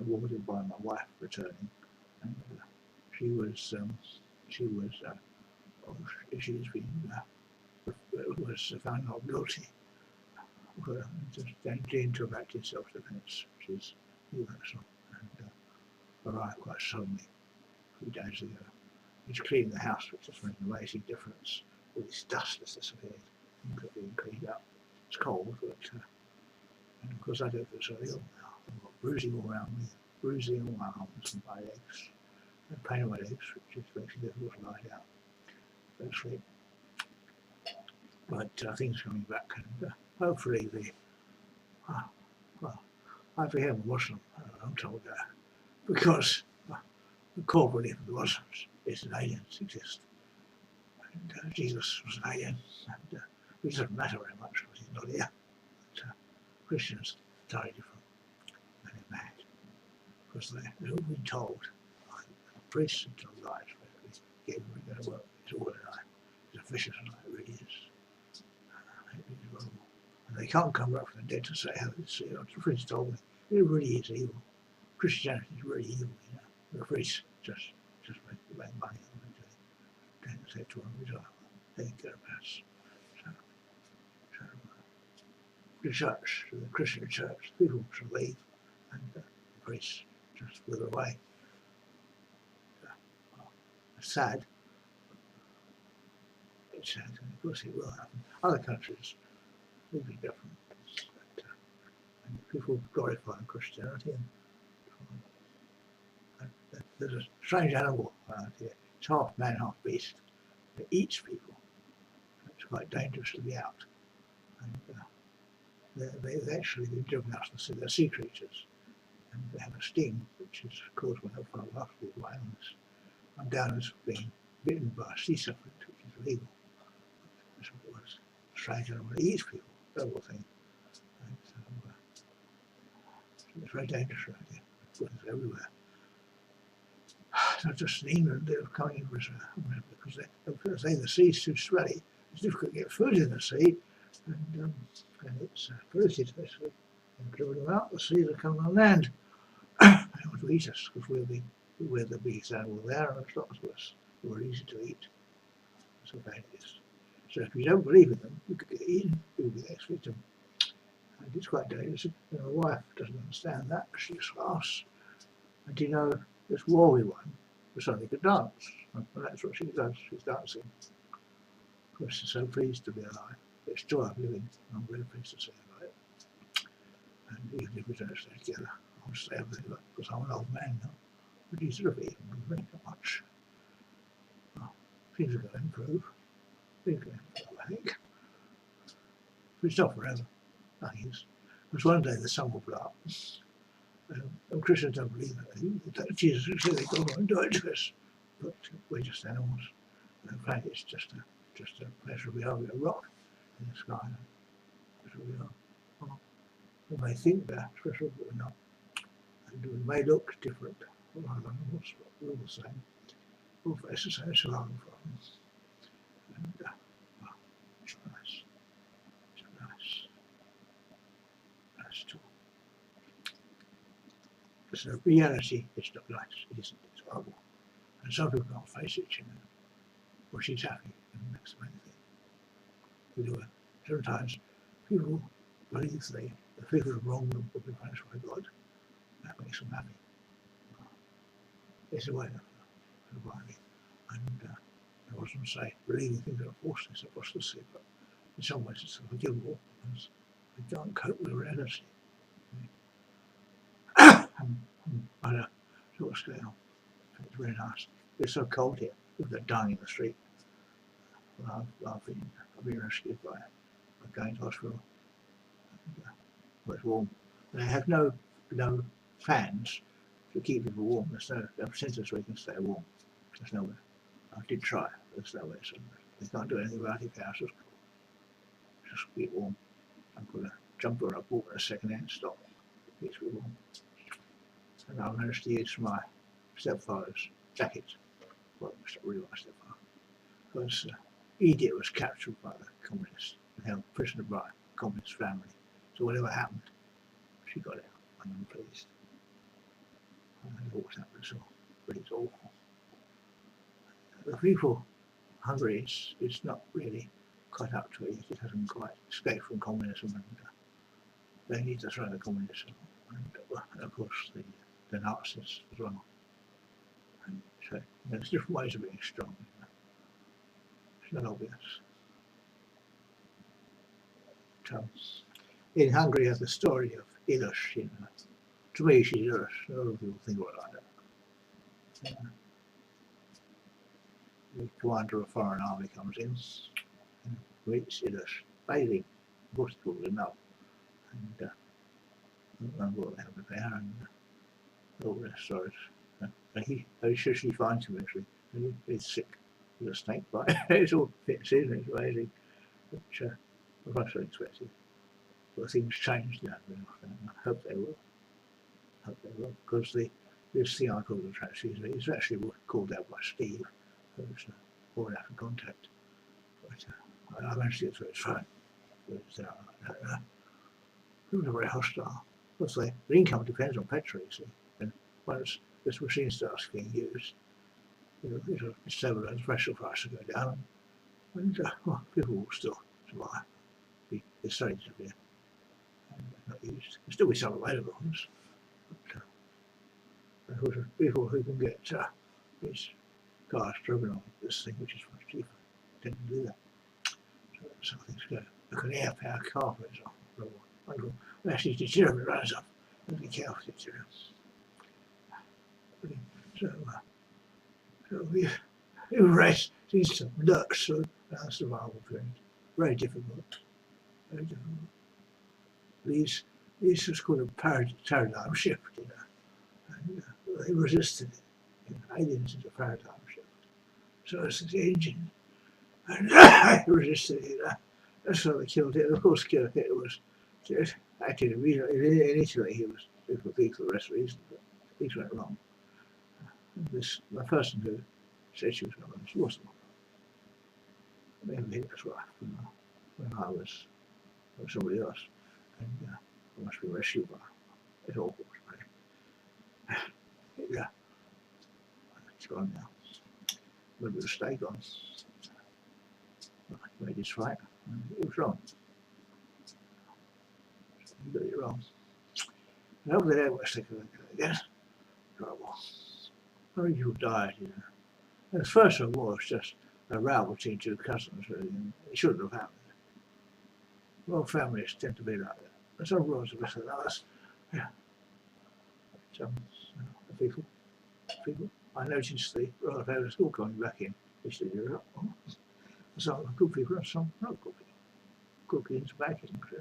awarded by my wife returning, and she was she's been was found not guilty for just into active self-defence, which is universal. And arrived quite suddenly a few days ago. He's cleaned the house, which has made an amazing difference. All this dust has disappeared and being cleaned up. It's cold, but and of course I don't feel so ill now. I've got bruising all around me, bruising all my arms and my legs, and pain in my legs, which is makes it difficult to lie down, go to sleep. But things are coming back, and hopefully well, I became a Muslim, I'm told that, because the core belief of the Muslims is that aliens exist. And Jesus was an alien, and it doesn't matter very much because he's not here. But, Christians are entirely different, and they're mad, because they've all been told, like priests and told lies, basically, get him going to work, it's all a lie, it's a vicious lie, it really is. And they can't come back from the dead to say how it's, the priest told me, it really is evil. Christianity is really evil, you know. The priests just make money on it. Don't say to them, they get a pass. So the church, the Christian church, people should leave, and the priests just wither away. It's sad. It's sad, and of course it will happen. Other countries will be different. But, and people glorify Christianity, and there's a strange animal around here. It's half man, half beast. It eats people. It's quite dangerous to be out. And they've actually been driven out to the sea. They're sea creatures, and they have a sting which is caused by a biological violence. I'm down as being bitten by a sea serpent, which is illegal. That's what it was. Strange animal. It eats people. Terrible thing. And so it's very dangerous around here. It's everywhere. It's not just in England, they're coming in because the sea's too smelly. It's difficult to get food in the sea, and it's polluted, basically. And driven them out, the seas are coming on land. They want to eat us because we're the biggest animal there, and it's not as worse. We're easy to eat. That's how bad it is. So if you don't believe in them, you could get eaten, you'll be the next victim. And it's quite dangerous. And my wife doesn't understand that, she's class. And you know, this war we won, we suddenly could dance. And that's what she does, she's dancing. Of course, she's so pleased to be alive. It's joy of living, and I'm really pleased to see her alive. And even if we don't stay together, I'll stay with her because I'm an old man now. But he's sort of even very much. Well, things are going to improve. Things are going to improve, I think. But it's not forever, nothing is. Because one day the sun will blow up. Christians don't believe that Jesus said they go on and do it to us, but we're just animals. In fact, it's just a pleasure we are. We're a rock in the sky. That's what we are. Well, we may think that, special, but we're not. And we may look different. All our animals, but we're all the same. All face the same survival problems. And well, it's nice. It's nice. Nice talk. So reality is not nice, it isn't, it's horrible. And some people can't face it, you know. Well, she's happy, and that's the main thing. We do it. Sometimes people believe the people are wrong will be punished by God. That makes them happy. It's a way of surviving. And I wasn't say believing things are forced is apostasy, but in some ways it's unforgivable because we can't cope with reality. On a sort of scale. It's really nice. It's so cold here. People are dying in the street. Well, I've been rescued by going to hospital. It's warm. They have no fans to keep people warm. There's no sensors where you can stay warm. There's nowhere. I did try. There's nowhere. So they can't do anything about it. House is cool. Just keep warm. I put a jumper and I bought a second-hand stock. It keeps me warm. And I managed to use my stepfather's jacket well, it's not really my stepfather, because Edith was captured by the communists and held prisoner by a communist family. So whatever happened, she got out, and I'm pleased. I don't know what's happened, so, but it's awful. The people, Hungary is not really caught up to it. It hasn't quite escaped from communism, and they need to throw the communists out. And of course the Nazis as well. And so there's different ways of being strong. It's not obvious. So, in Hungary, has the story of Ilus. To me, she's Ilus. A lot of people think of it like that. The commander of a foreign army comes in and meets Ilus, bathing, Portugal enough, and I don't remember what happened there, and all the stories. And he she finds him actually, and he's sick with a snake bite. It's all fits in, it's amazing, which was not so expected. But things changed now, and I hope they will. Because this thing I call the transfusion is actually called out by Steve, who's already out of contact. But I managed to get through his phone. People are very hostile. Because the income depends on petrol, you see. And once this machine starts being used, it'll stabilise, petrol prices will go down, and people will still survive. The storage will be not used. There'll still be some available ones. But of course, people who can get these cars driven on this thing, which is much cheaper, tend to do that. So that's how things go. Look at an air power car, for example. When actually deuterium runs up, and be careful with deuterium. So we race these lurks through our survival period. Very difficult. Very difficult. These was called a paradigm shift, and they resisted it. Aliens is a paradigm shift. So it's the engine, and they resisted it. That's why they killed it. And of course, it was just acted immediately. Initially, he was for the rest of the reason, but things went wrong. The person who said she was wrong, she wasn't wrong. Maybe that's what happened when I was somebody else, and I must be rescued by it all. Yeah, it's gone now. Maybe the stay gone. I made this right. It was wrong. You got it wrong. And over there, we're sick of it again. Horrible. How many people died, And the First World War was just a row between two cousins, really, and it shouldn't have happened. Royal families tend to be like that. And some royals are better than others. Yeah. Some people. I noticed the royal families all coming back in Eastern Europe. Some good people and some not good people. Good kings, bad kings.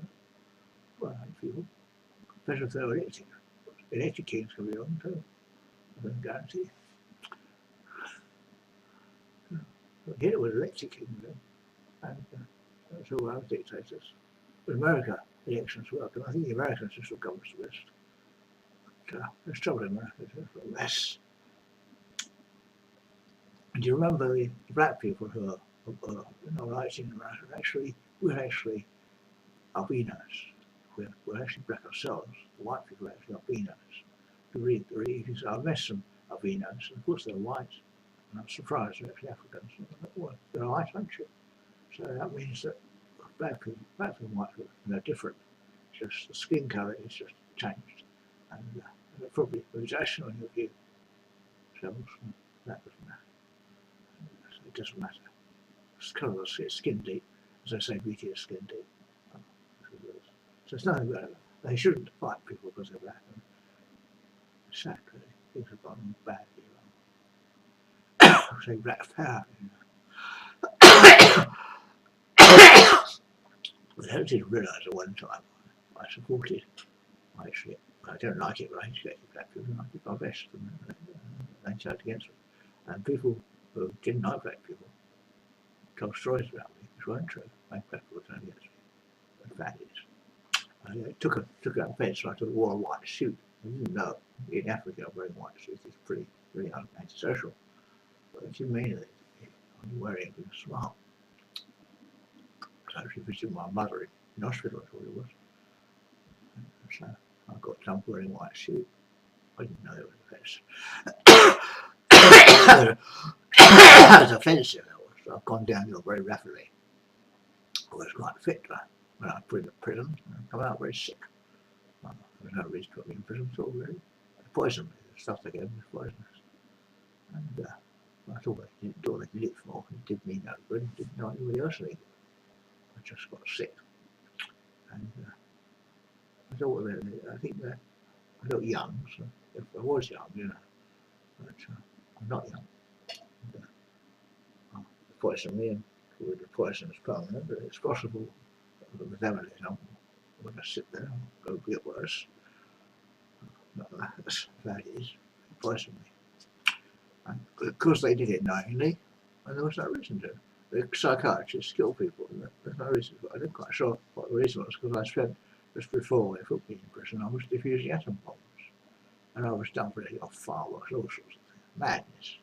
Well, people. Especially if they're elected. Elected kings can be on too. I can guarantee. Here was elected kingdom, and that's all our dictators. In America, elections work, and I think the American system comes to best. But there's trouble in America, it's a mess. And do you remember the black people who are right in America? We're actually albinos. We're actually black ourselves. The white people are actually albinos. I met some albinos, and of course they're white. And I'm surprised they're actually Africans. Well, they're a white country. So that means that black people and white people, they're different. It's just the skin colour is just changed. And probably was actually on your view. So that doesn't matter. So it doesn't matter. It's colour of the skin deep. As I say, beauty is skin deep. So it's nothing better. They shouldn't fight people because they're black. It's sad, really. Things have gone badly wrong. Say black power. I didn't realise at one time I supported. I don't like it, but I hate black people, and I did my best, and they tried against them. And people who didn't like black people told stories about me, which weren't true. Black people turned against me. In fact, I took out offence, so I wore a white suit. I didn't know in Africa wearing white suits is pretty antisocial. What do you mean? I'm worrying being smart. So she visited my mother in hospital, I thought it was. So I got some wearing white suit. I didn't know it was offensive. It was offensive. I've gone downhill very rapidly. I was quite fit when I put in prison. I come out very sick. There was no reason to put me in prison at all, really. They poisoned me. The stuff they gave me was poisonous. And I thought they did it for. It did me no good. It didn't know anybody else needed it. I just got sick. And I thought I think I look young, so if I was young, but I'm not young. And, they poisoned me, and the poison is permanent, but it's possible that with metabolism, when I sit there, it'll get worse. Not as bad as it poisoned me. And of course, they did it knowingly, and there was no reason to. The psychiatrists kill people, and there's no reason. But I'm not quite sure what the reason was, because I spent just before they put me in prison, I was diffusing atom bombs, and I was done for it off fireworks, all sorts of things. Madness.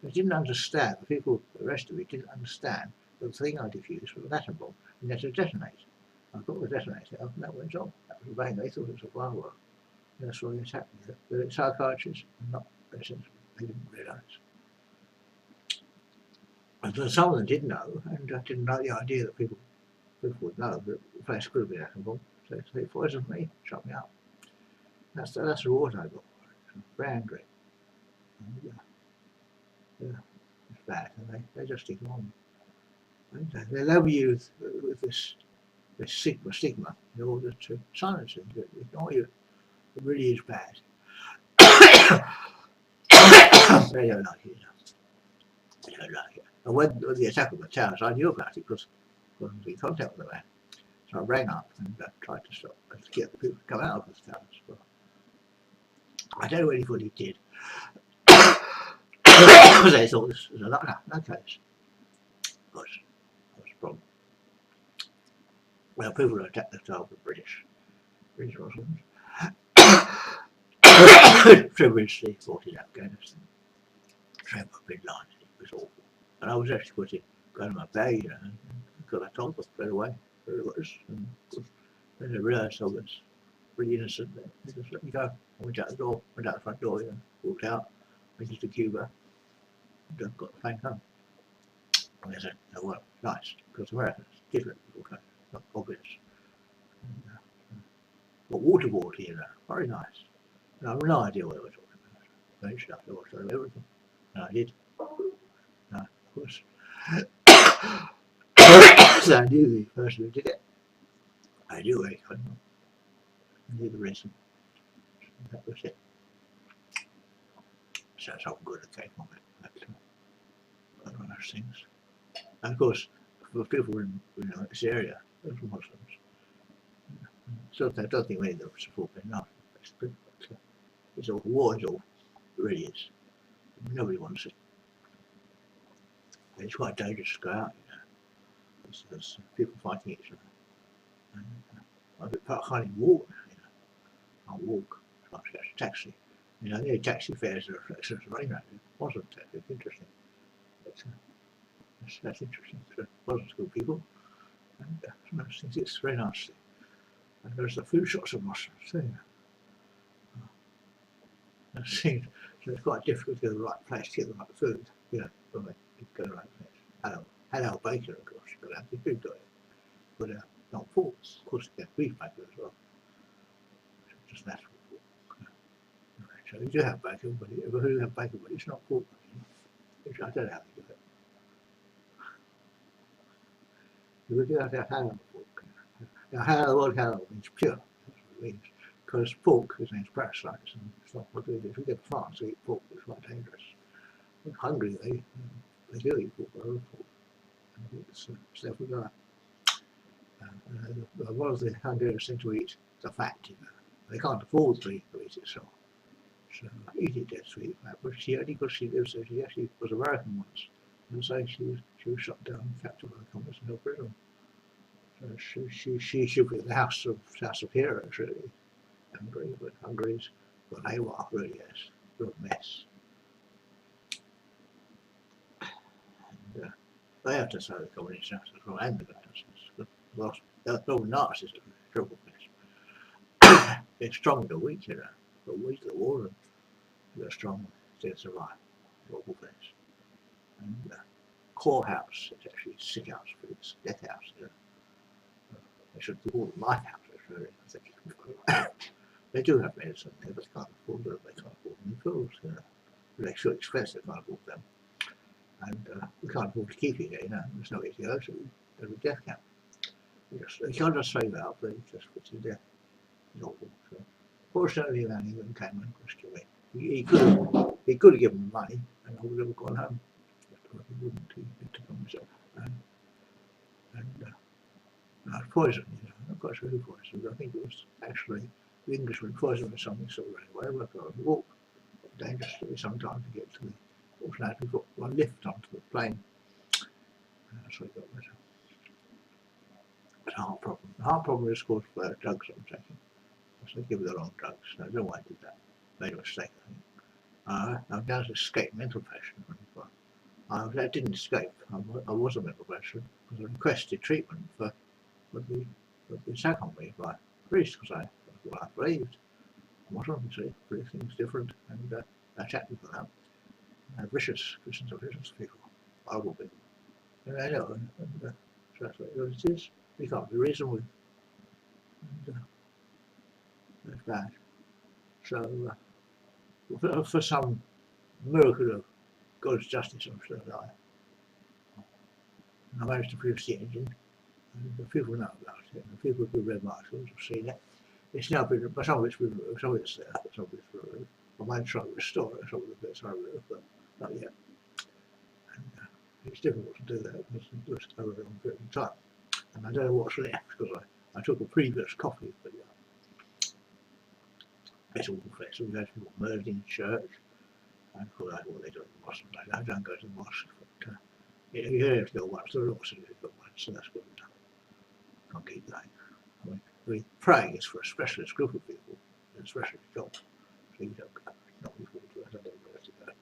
I didn't understand. The people, the rest of it, didn't understand that the thing I diffused was an atom bomb, and that it detonated. I thought it detonated, and that went on. That was a bang. They thought it was a firework. And that's why it's happening. The psychiatrists, not patients, they didn't realise. And some of them did know, and didn't know the idea that people would know that the place could have been atom bomb. So they poisoned me, shut me up. That's the reward I got for it. Very angry. And, it's bad, and they just ignore me. And they love you with this stigma in order to silence you, ignore you. It really is bad. They don't like it. They don't like it. And when the attack on the towers, I knew about it because I was in contact with the man. So I rang up and tried to stop and to get the people to come out of the towers. But I don't know anybody did. Because they thought this was no case. That was a problem. Well, people who attacked the tower were British Muslims. Previously fought in Afghanistan. Trump had been lying. It was awful. And I was actually going to my bag, because I told them straight away where it was. And then they realised I was really innocent. They just let me go. I went out the door, went out the front door, walked out, went to Cuba, and got the plane home. And they said, oh, well, nice, because Americans different, okay, not obvious. And, got waterboard here, very nice. And I have no idea what they were talking about. Very stuff, I watched everything. And I did. No, of course. So I knew the person who did it. I knew where he came from. I knew the reason. And that was it. So that's how good it came from it. That's one of those things. And of course, for people in this area, those were Muslims. So I don't think many of them support bin Laden. It's all war, it really is. Nobody wants it. It's quite dangerous to go out, There's people fighting each other. And I can't even walk now, I can't walk. I have to catch a taxi. The taxi fares are a reflection of the rain. It wasn't interesting. That's interesting. It wasn't good people. And it's very nice. And there's the food shops of Muslims too. So it's quite difficult to get the right place to get the right food. When they go to the right place. Halal bacon, of course, you've got to have the food diet. But not pork. Of course, you get beef bacon as well. It's just natural pork. So you do have bacon, but it's not pork. I don't know how to do it. You do have to have halal pork. Now, halal means pure. That's what it means. Because pork contains parasites, and it's not what we do. If we get plants to eat pork, it's quite dangerous. In Hungary, they do eat pork, they love pork. And it's stuff we got. One of the Hungarians seem to eat the fat, They can't afford to eat it, so eat it dead sweet fat. But because she lives there, she actually was American once, and so she was shot down, captured by the communists in her prison. So she should be the house of heroes, really. Hungary, but Hungary's got AWOL, really is. Real mess. they have to say the communist house as well, and the Nazis. Well, the Nazis are a terrible place. They're strong in the weak, you know. The weak, the war, and they're strong to survive. Awful place. And Core House, it's actually a sick house, but it's death house, you know. They should call it life houses, really, I think. They do have medicine there, but they can't afford it. They can't afford new pills, you know. They're so expensive, they can't afford them. And we can't afford to keep it here, you know. There's no way to go, so there's a death camp. They can't just say that, they just put to death. It's awful. So, fortunately, Van England came and rescued me. He could have given me money, and I would have gone home. But he wouldn't. He had to come himself. And I was poisoned, you know. I'm not quite sure who poisoned. I think it was actually the Englishman poisoned with something, so ran away. But I walked dangerously sometimes to get to the. Fortunately, we got one lift onto the plane. So I got better. It's a heart problem. The heart problem is caused by drugs I'm taking. So they give me the wrong drugs. I don't know why I did that. Made a mistake, I think. I'm down to escape mental patient. I didn't escape. I was a mental patient because I requested treatment for the attack on me by police because I believed. I wasn't, you see. Everything's different, and I attack people now. Vicious. Christians are vicious people. I will be. And I know, and so that's what it is. We can't be reasoned with. And that's bad. So, for some miracle of God's justice, I'm still alive. And I managed to produce the engine, and the people know about it, and the people who read my articles have seen it. It's now been, some of it's been removed, some of it's there, some of it's removed. I might try to restore it, some of the bits I removed, but not yet. And it's difficult to do that because it's over a long period of time. And I don't know what's left because I took a previous copy, but it's all place. We've had people murdered in church. And of course, what they do in the mosque. I don't go to the mosque, but you have to go once. There are lots of you go once, so that's good enough. Can't keep going. I mean, praying is for a specialist group of people, and especially God. So you don't go. Not people do it. I don't know where to go.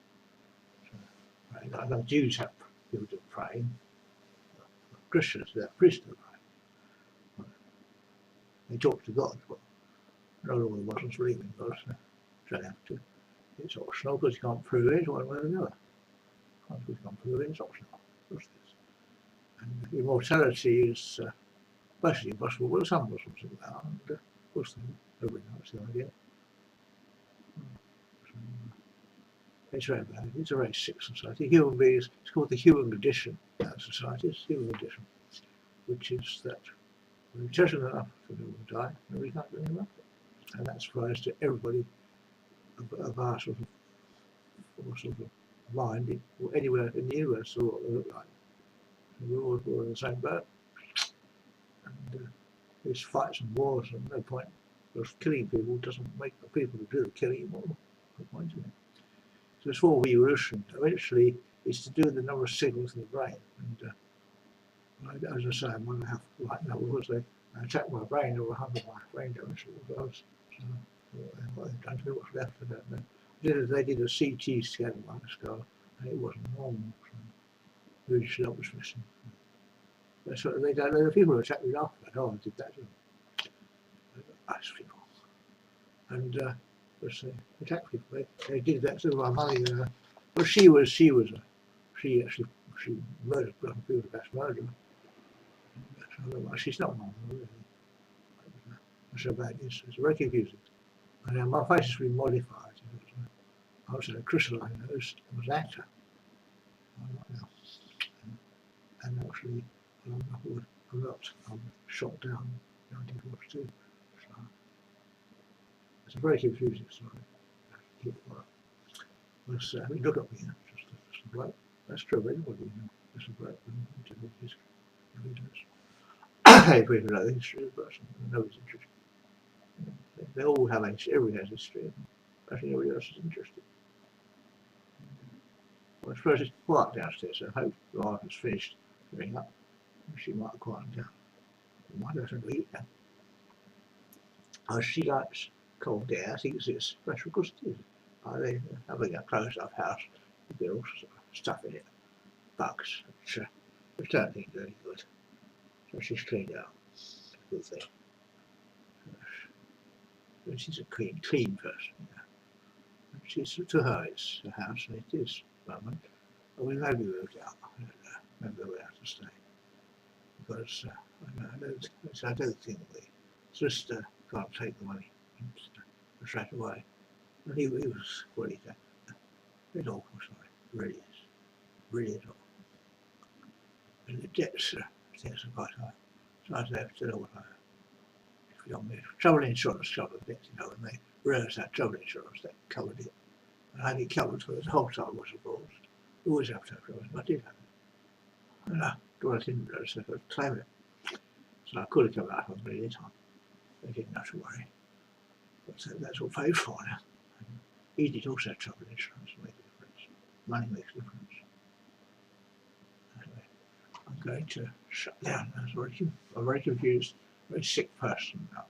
So, I know Jews have people do praying. Christians, they're priests do praying. They talk to God. Well, not all the Muslims believe in God, so don't have to. It's optional because you can't prove it one way or the other. You can't prove it, it's optional. Of course it is. And immortality is basically impossible. Well, some Muslims think that, and of course everybody knows the idea. It's very bad. It's a very sick society. Human beings, it's called the human condition society. It's human condition, which is that we're intelligent enough for people to die, and we can't do anything about it. And that applies to everybody of our sort of mind, anywhere in the universe, or what they look like. We're all in the same boat. And these fights and wars are no point, because killing people doesn't make the people who do the killing more. No point in it. So this whole evolution eventually is to do with the number of signals in the brain. And as I say, I'm going to have right now because they attack my brain, over half of my brain damage. So what they've done to me, what's left, I don't know. They did a CT scan of my skull, and it wasn't normal. So huge lump was missing. That's what they don't know. The people who attacked me after that, I did that to them. Nice people. And they attacked people. They did that to my mother. Well, she murdered people, that's murder. She's not my mother, really. That's how bad it is. It's very confusing. And my face has been modified. I was a crystalline nose. I was an actor. I'm not now. And actually, I'm shot down in 1942. So it's a very confusing story. I mean, look at me, just a bloke. That's true of anybody, you know. Just a bloke into the history. If we know the history of the person, nobody's interested. They all have history, everybody has history, I think everybody else is interested. Well, I suppose it's quiet downstairs, so I hope the wife has finished cleaning up. She might have quieted down. Why doesn't we eat now? Oh, she likes cold air. I think it's special because it is. They having a closed up house, you get all sorts of stuff in it. Bugs, which I don't think is very good. So she's cleaned out. Good thing. She's a clean person. You know. And she's, to her, it's a house, and it is at the moment. But we maybe moved out. I don't know. Maybe we'll have to stay. Because I don't think the solicitor can't take the money straight away. And he was really it's awful, sorry. It really is. Really is awful. And the debts are quite high. So I have to know what if you don't miss. Travel insurance covered it, you know, and they realised that travel insurance that covered it. And I had it covered for the whole time was abroad. You always have to have travel, I did have it. And I didn't realise I could claim it. So I could have come out on me any time. They didn't have to worry. But that's all paid for now. And he did also have travel insurance to make a difference. Money makes a difference. Anyway, I'm going to shut down. I'm very confused, very sick person now.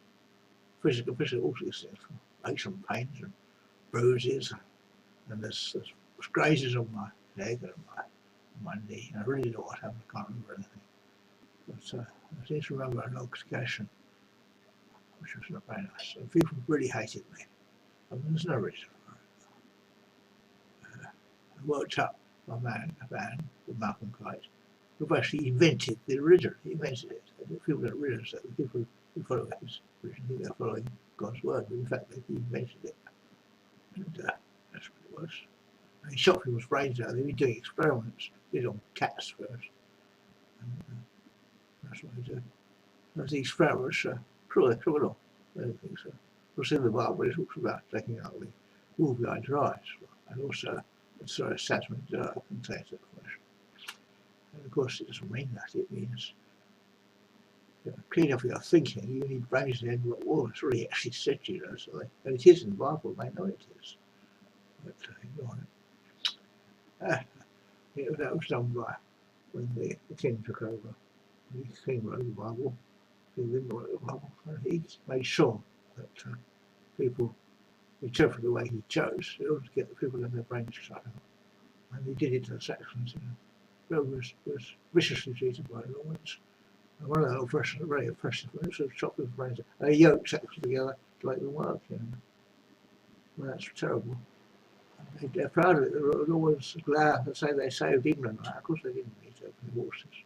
Physical, all these things, aches and pains and bruises, and there's grazes on my leg and my knee. And I really don't know what happened. I can't remember anything. But I seem to remember an altercation, which was not very nice. And people really hated me. I mean, there's no reason for it. I worked up a man called Malcolm Kite, who actually invented the original. He invented it. People don't realise that the people who follow his religion think they're following God's word, but in fact he invented it. And that's what it was. And he shot people's brains out. They were doing experiments. He did on cats first. And that's what they do. Those experiments are criminal. I don't think so. Of course, in the Bible it talks about taking out the wool behind your eyes, and also attachment contains that flesh. And of course it doesn't mean that, it means clean up your thinking, you need brains in the end of the war. It's really actually said, you know, so and it is in the Bible, they know it is. But ignore it. That was done by when the king took over. The king wrote the Bible, he didn't write the Bible, and he made sure that people interpret the way he chose in order to get the people in their brains shut out. And he did it to the Saxons, you know. Rome was viciously treated by the Normans. And one of the oppressors, very oppressive, sort of chopped his brains out. And they yoked Saxons together to make them work, you know. Well, that's terrible. And they're proud of it. The Normans glad to say they saved England. Of course they didn't need to open the horses.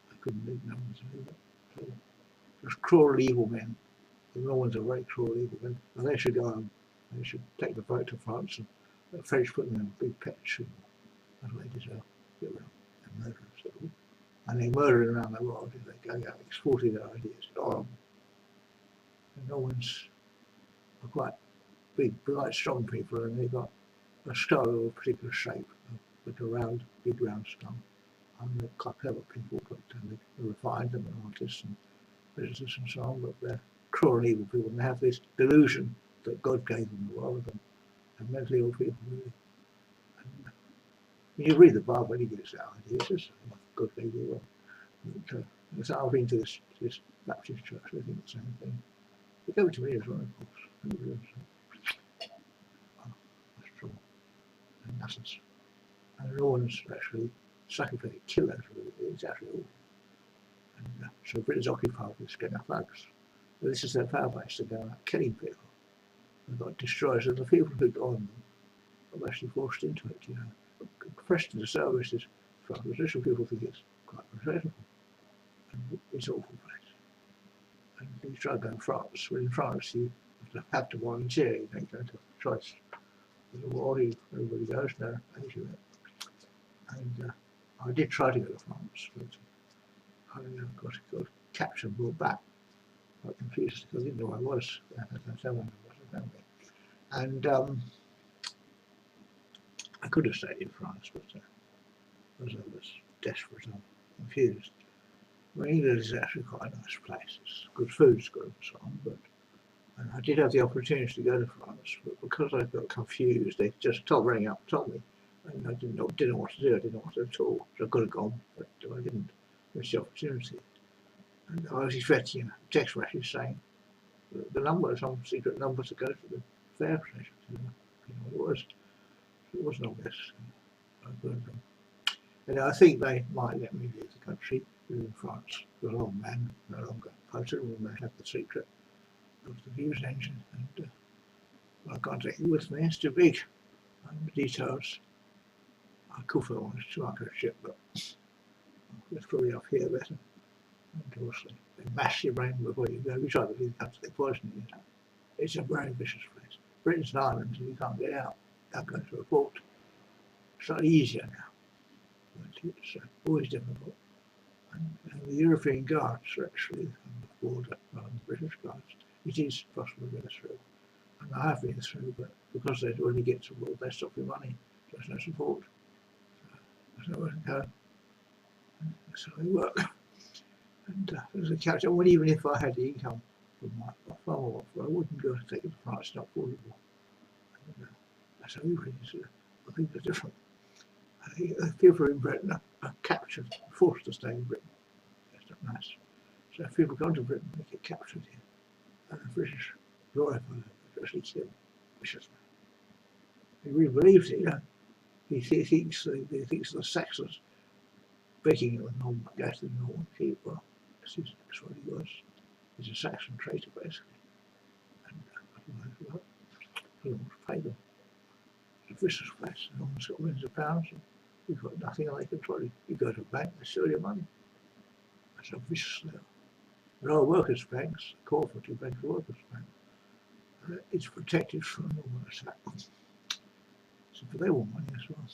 They couldn't leave Normans either. Just cruel, evil men. The Normans are very cruel, evil men. And they should go home. They should take the boat to France and the French put them in a big pet shoe. That's what they deserve. Get rid of them. They're murderers. And they're murdering around the world. They're going out exporting their ideas. The Normans are quite big, quite strong people, and they've got a skull of a particular shape, with a round, big round skull. And they're quite clever people, but they refined them and artists and business and so on, but they're cruel and evil people, and they have this delusion that God gave them the world, and mentally ill people, really. And when you read the Bible, he gives out ideas, it's God gave you the world. So I've been to this Baptist church, they think the same thing. They go to me as well, of course. That's trouble. And nonsense. And no one's actually sacrificed, killers, really. It's actually awful. And so Britain's occupied with Skinner thugs. This is their power base to go out killing people. They've got destroyers, and the people who go on them are actually forced into it, you know. Pressed into services for opposition, people think it's quite respectable. And it's an awful place. And you try to go in France. Well, in France, you have to volunteer, you don't go to choice. There's a war, everybody goes there, and I did try to go to France, but I got captured and brought back. Quite confused because I didn't know where I was. And I could have stayed in France, but because I was desperate and confused. Well, England is actually quite a nice place. It's good food, it's good and so on, but I did have the opportunity to go to France, but because I got confused, they just rang up, told me, and I didn't know what to do. I didn't know what to do at all. So I could have gone, but I didn't. Miss the opportunity. And I was expecting a text message saying the number, some secret number to go to the fair station. You know what it was. It wasn't obvious. And I think they might let me leave the country in France. The old man no longer voted when they had the secret of the Fuse engine, and I can't take it with me. It's too big. And the details. I could feel on a charter ship, but it's probably off here better. And also, they mash your brain before you go. You try to leave the country, they poison you. It's a very vicious place. Britain's an island, and you can't get out. Don't go to a port. It's slightly easier now, but it's always difficult. And the European guards are actually on the border rather than the British guards. It is possible to go through. And I have been through, but because they already get to the border, they stop your money. There's no support. There's nowhere to go. That's how they work. And as a character, even if I had the income from my farm, I wouldn't go to take it to France, it's not affordable. And, that's how everything is. I think they're different. People in Britain are captured, forced to stay in Britain. That's not nice. So if people come to Britain, they get captured here. And the British lawyer are actually killed viciously. He really believes it, you know. He thinks the Saxons breaking it with Norman, go to the Norman keep. Well, that's what he was. He's a Saxon traitor, basically. And he almost paid them. It's a vicious place. No one's got millions of pounds. And you've got nothing they control you. You go to a bank, they steal your money. That's a vicious level. There are workers' banks, the cooperative bank, the workers' bank. It's protected from Norman attack. So they want money as well.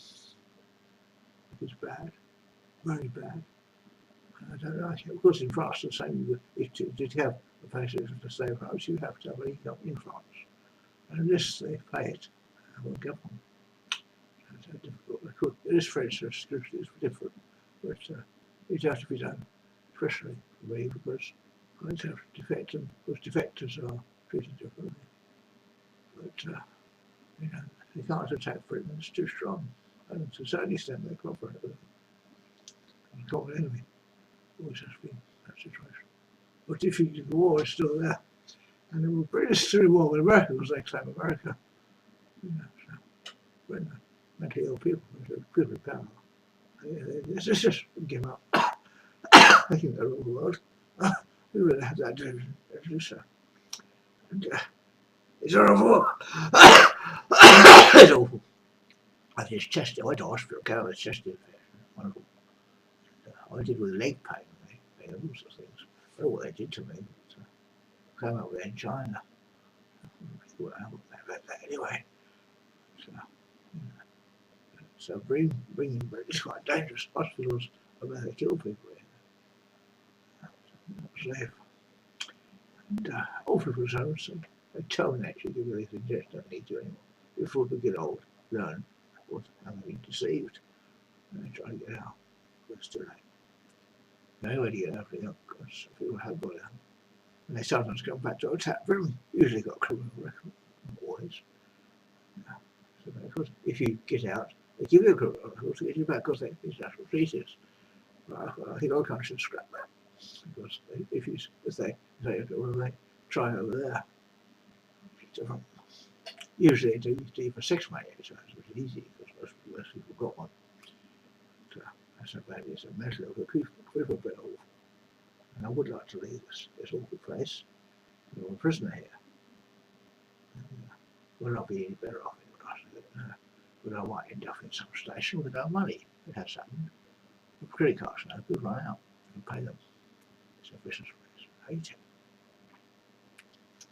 It's bad, very bad. And I don't like it. Of course, in France, the same. If you have a basis to stay in France, you have to have an income in France. And unless they pay it, they won't get one. It's difficult. It is French, it's different. But it has to be done, especially for me, because I have to defect them, because defectors are treated differently. But, you know, they can't attack Britain, it's too strong. And to a certain extent, they cooperate with them. And the common enemy always has been that situation. But if the war is still there, and the British through the war with America because they claim America, you know, so when mentally ill people, people with power, they just give up. I think they're all the world. We really have that delusion, so. And, it's horrible. It's awful. I had his chest, I went to hospital, came out with chest infection. Wonderful. I did with leg pain, they had all sorts of things. I don't know what they did to me, but came out with angina. Anyway, so bringing it's quite dangerous. Hospitals are where they kill people in. And hospital zones, they terminate you, give you these injections, don't need you anymore. Before they get old, learn what I'm being deceived, and they try to get out, but it's too late. No way to get out, because people have got out. And they sometimes come back to attack Britain, usually got a criminal record, always. Yeah. So because if you get out, they give you a criminal record to get you back because it's national treaties. But I think all countries should scrap that. Because if they try over there, it's different. Usually it's easy for 6 months, which is easy because most people got one. So that's a bad, it's a measure of a critical bit awful. And I would like to leave this awful place. I'm a prisoner here. Would not be any better off in it. Would I might end up in some station with no money? It has happened. The credit cards now, people run out and pay them. It's a business place. I hate it.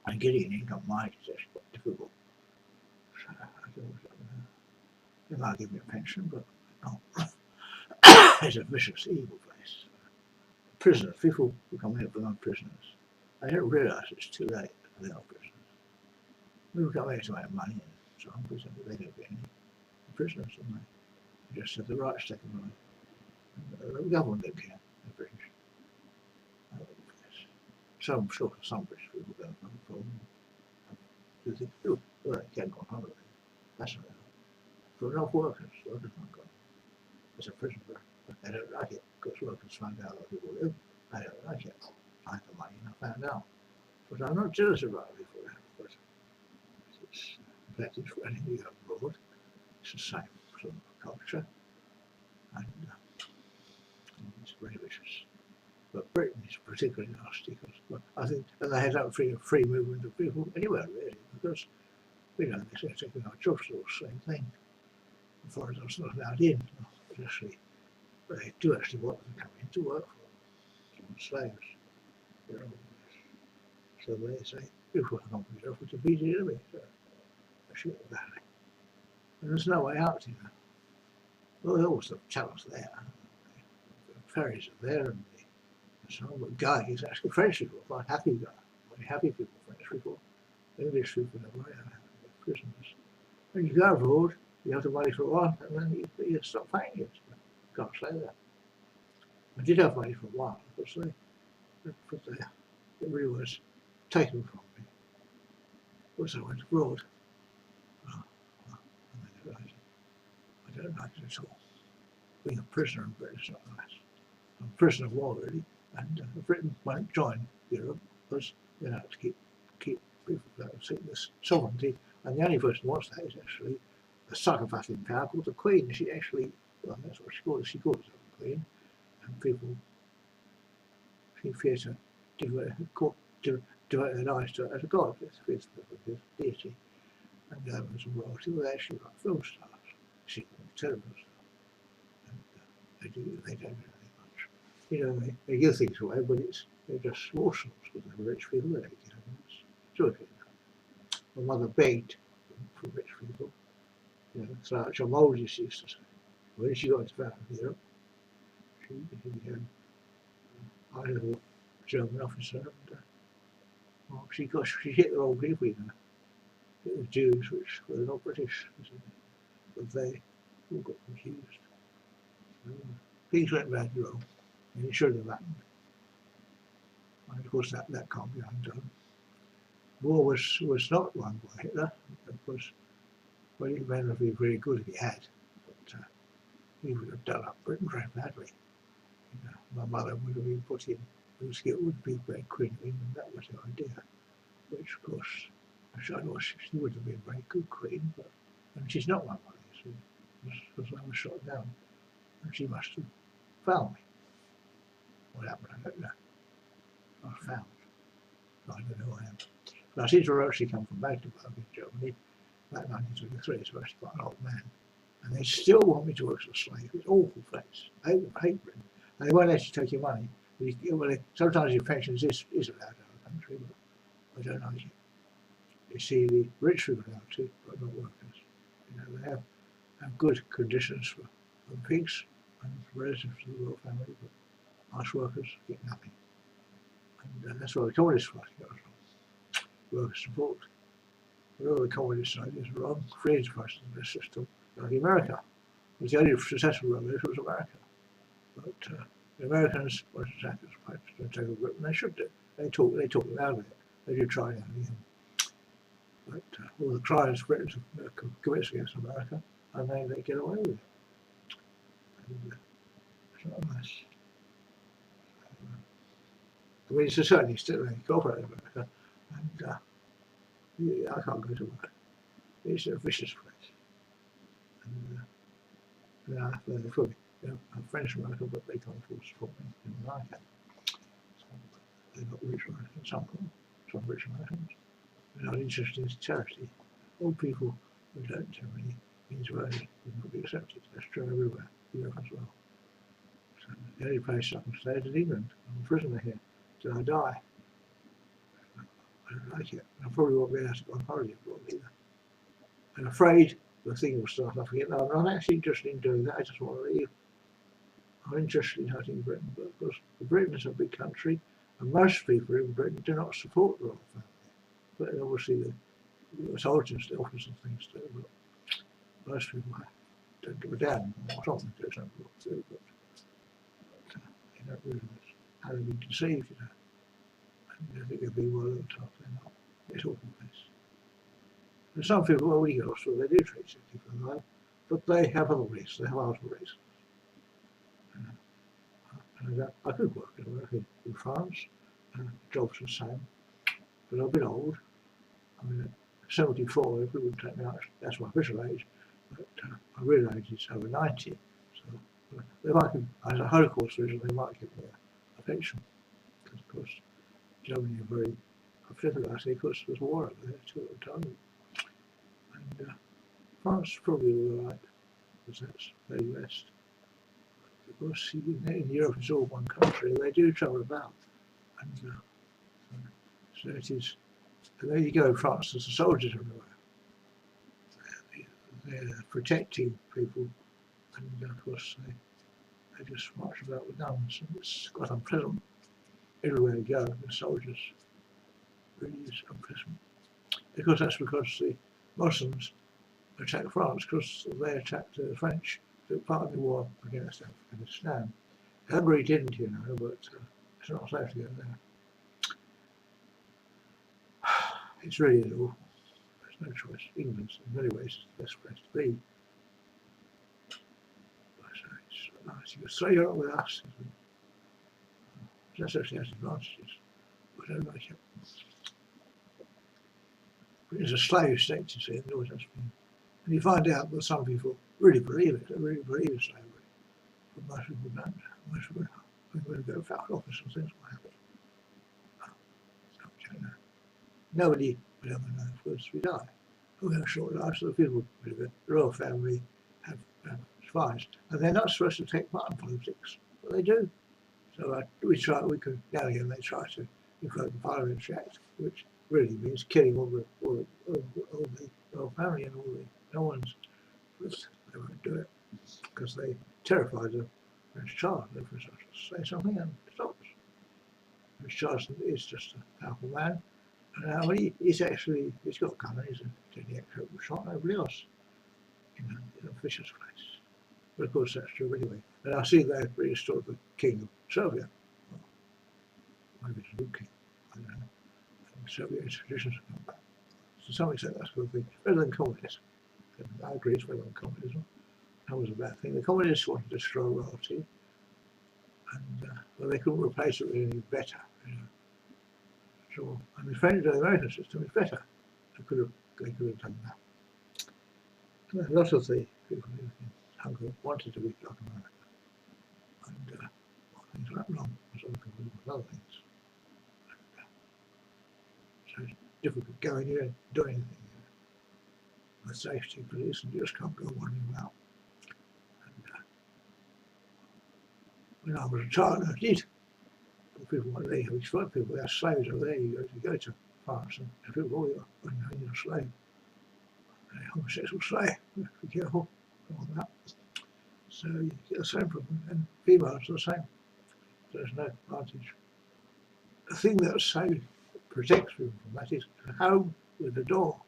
And getting an income mine is actually quite difficult. So they might give me a pension, but not. It's a vicious, evil place. Prisoners, people who come here become prisoners. They don't realise it's too late for they are prisoners. People come here to make money, and so I'm prison, but they don't get any prisoners, and they just have the right to take them away. The government don't care, the British. Some British people don't have a problem. Well, they can't go on holiday. That's enough. For enough workers, workers not go. It's a prison, but they don't like it because workers find out how people live. They don't like it. I have the money and I found out. But I'm not jealous about it before that. But it's, in fact, it's when you go abroad, it's the same sort of culture. And It's very vicious. But Britain is particularly nasty because, well, I think, and they had that free movement of people anywhere really, because they're taking our jobs, all the same thing. The foreigners not allowed in, obviously. But they do actually want them to come in to work for them, slaves. You know. So they say, people are not good enough to beat the enemy. So they shoot the valley. And there's no way out, Well, there was the channels there. The ferries are there, and so on. But Guy is actually French people, quite happy guy. Very happy people, French people. English people are very unhappy with prisoners. When you go abroad, you have the money for one, and then you stop paying it. Can't say that. I did have money for a while, because it really was taken from me. Once I went abroad, I don't like it at all. Being a prisoner in Britain is not nice. I'm a prisoner of war, really, and Britain won't join Europe because they have to keep people seeking this sovereignty, and the only person who wants that is actually a psychopath in power called the Queen. She actually, well, that's what she calls herself the Queen, and people she fears to devote their lives to her as a god. It's fears of deity, and as a royalty, well, they actually like film stars, she television stars, and they don't do anything much. They give things away, but they're just morsels because they're rich people. They don't give them. So my mother begged from rich people. So like John Moses used to say, when she got to Europe, she I know a German officer, and well, she hit the wrong people, It was Jews, which were not British, but they all got confused. So, things went badly wrong, and it should have happened. And of course, that can't be undone. War was not won by Hitler. It was, well, he may not have been very good if he had, but he would have done up Britain very badly. My mother would have been put in, it would be great Queen of England, that was the idea. Which, of course, she would have been a very good Queen, but and she's not my mother, you see, because I was shot down, and she must have found me. What happened, I don't know. I was found. I don't know who I am. But I seem to have actually come from Magdeburg in Germany, about 1923, so I'm actually quite an old man. And they still want me to work as a slave. It's an awful place. They hate Britain. And they won't let you take your money. Sometimes your pensions is allowed out of the country, but I don't like it. You see, the rich people allowed to, but not workers. They have good conditions for pigs and relatives to the royal family, but us workers get nothing. And that's where the Communist Party goes from. Worker support. Whatever the Communist side is wrong, free enterprise in this system, like America. It was the only successful revolution was America. But the Americans were satisfied to take over Britain. They should do. They talk them out of it. They do try everything. But all the crimes Britain commits against America, and they get away with it. And it's not nice. I mean, it's a certainly still they cooperate with America, and I can't go to work. It's a vicious place. And they're probably I'm French American, but they can't afford to support me in America. So they've got rich Americans, some rich Americans. They're not interested in charity. Old people who don't generally means Israeli would not be accepted. That's true everywhere, Europe as well. So the only place I can stay is in England. I'm a prisoner here till I die. I don't like it. I probably won't be able to go on holiday abroad either. I'm afraid the thing will start off again. No, I'm not actually interested in doing that. I just want to leave. I'm interested in hunting Britain, because Britain is a big country, and most people in Britain do not support the royal family. But obviously the soldiers, the officers and things do, but most people don't give a damn what on do something to do, but they don't realise how they've been deceived, And they think they'll be well looked after, they're not. It's awful place. And some people, well, we get lost, they do treat sick people alive, but they have other reasons, they have other reasons. And I could work in France, jobs the same, but I'm a bit old. I mean, 74, if we wouldn't take me out, that's my official age, but I realise it's over 90, so They might give, as a Holocaust region, they might give me a pension. Because, of course, Germany are very upset about it because there's war over there too at the time. And France probably all right, because that's very west. Of course, in Europe it's all one country. They do travel about. And so it is, and there you go, France, there's the soldiers everywhere. They're protecting people, and of course they just march about with guns, and it's quite unpleasant. Everywhere you go, the soldiers really is unpleasant. Because that's because the Muslims attacked France, because they attacked the French, took part of the war against Afghanistan. Hungary didn't, you know, but it's not safe to go there. It's really awful. There's no choice. England's in many ways the best place to be. It's nice. You can say you're not with us. That's actually has advantages. I don't like it. It's a slave state, you see, and it always has been. And you find out that some people really believe it. They really believe in slavery. But most people don't. Most people go foul office and things like that. Nobody will ever know first we die. We have short lives, so the people with the royal family have spies. And they're not supposed to take part in politics, but they do. So we could, now and again they try to invoke the Parliamentary Act, which really means killing all the royal family and all the no ones. But they won't do it because they terrified the Prince Charles. The Prince Charles say something and it stops. Prince Charles is just a powerful man. And he's got a gun, he's a technique shot, nobody else in a fisher's place. But of course that's true anyway. And I see they've restored the King of Serbia. Well, maybe it's a new king, I don't know. And Serbian traditions have come back. To some extent that's a good thing. Better than communism. I agree it's better than communism. That was a bad thing. The communists wanted to destroy royalty, and well, they couldn't replace it with anything better. You know. So, and the French and the American system is better. They could have done that. And a lot of the people in Hungary wanted to be like America. And things went wrong with other people with other things. And, so it's difficult going in and doing anything. The safety police, and you just can't go wandering about. And when I was a child, I did. People were there, we spoke to people, they had slaves over there. You go to France and people, you're a slave. A homosexual slave, be careful all that. So you get the same problem, and females are the same. There's no advantage. The thing that protects people from that is a home with a door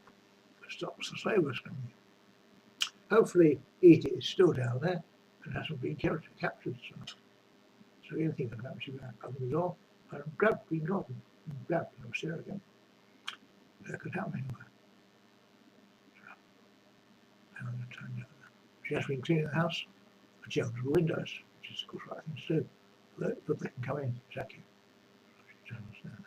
that stops the slavers coming in. Hopefully Edith is still down there and hasn't been captured. So anything can happen, she can open the door and being grabbed and stay there again. That could happen anywhere. So, she has been cleaning the house and she opens the windows, which is of course the right thing to do. But they can come in, exactly. She turns down.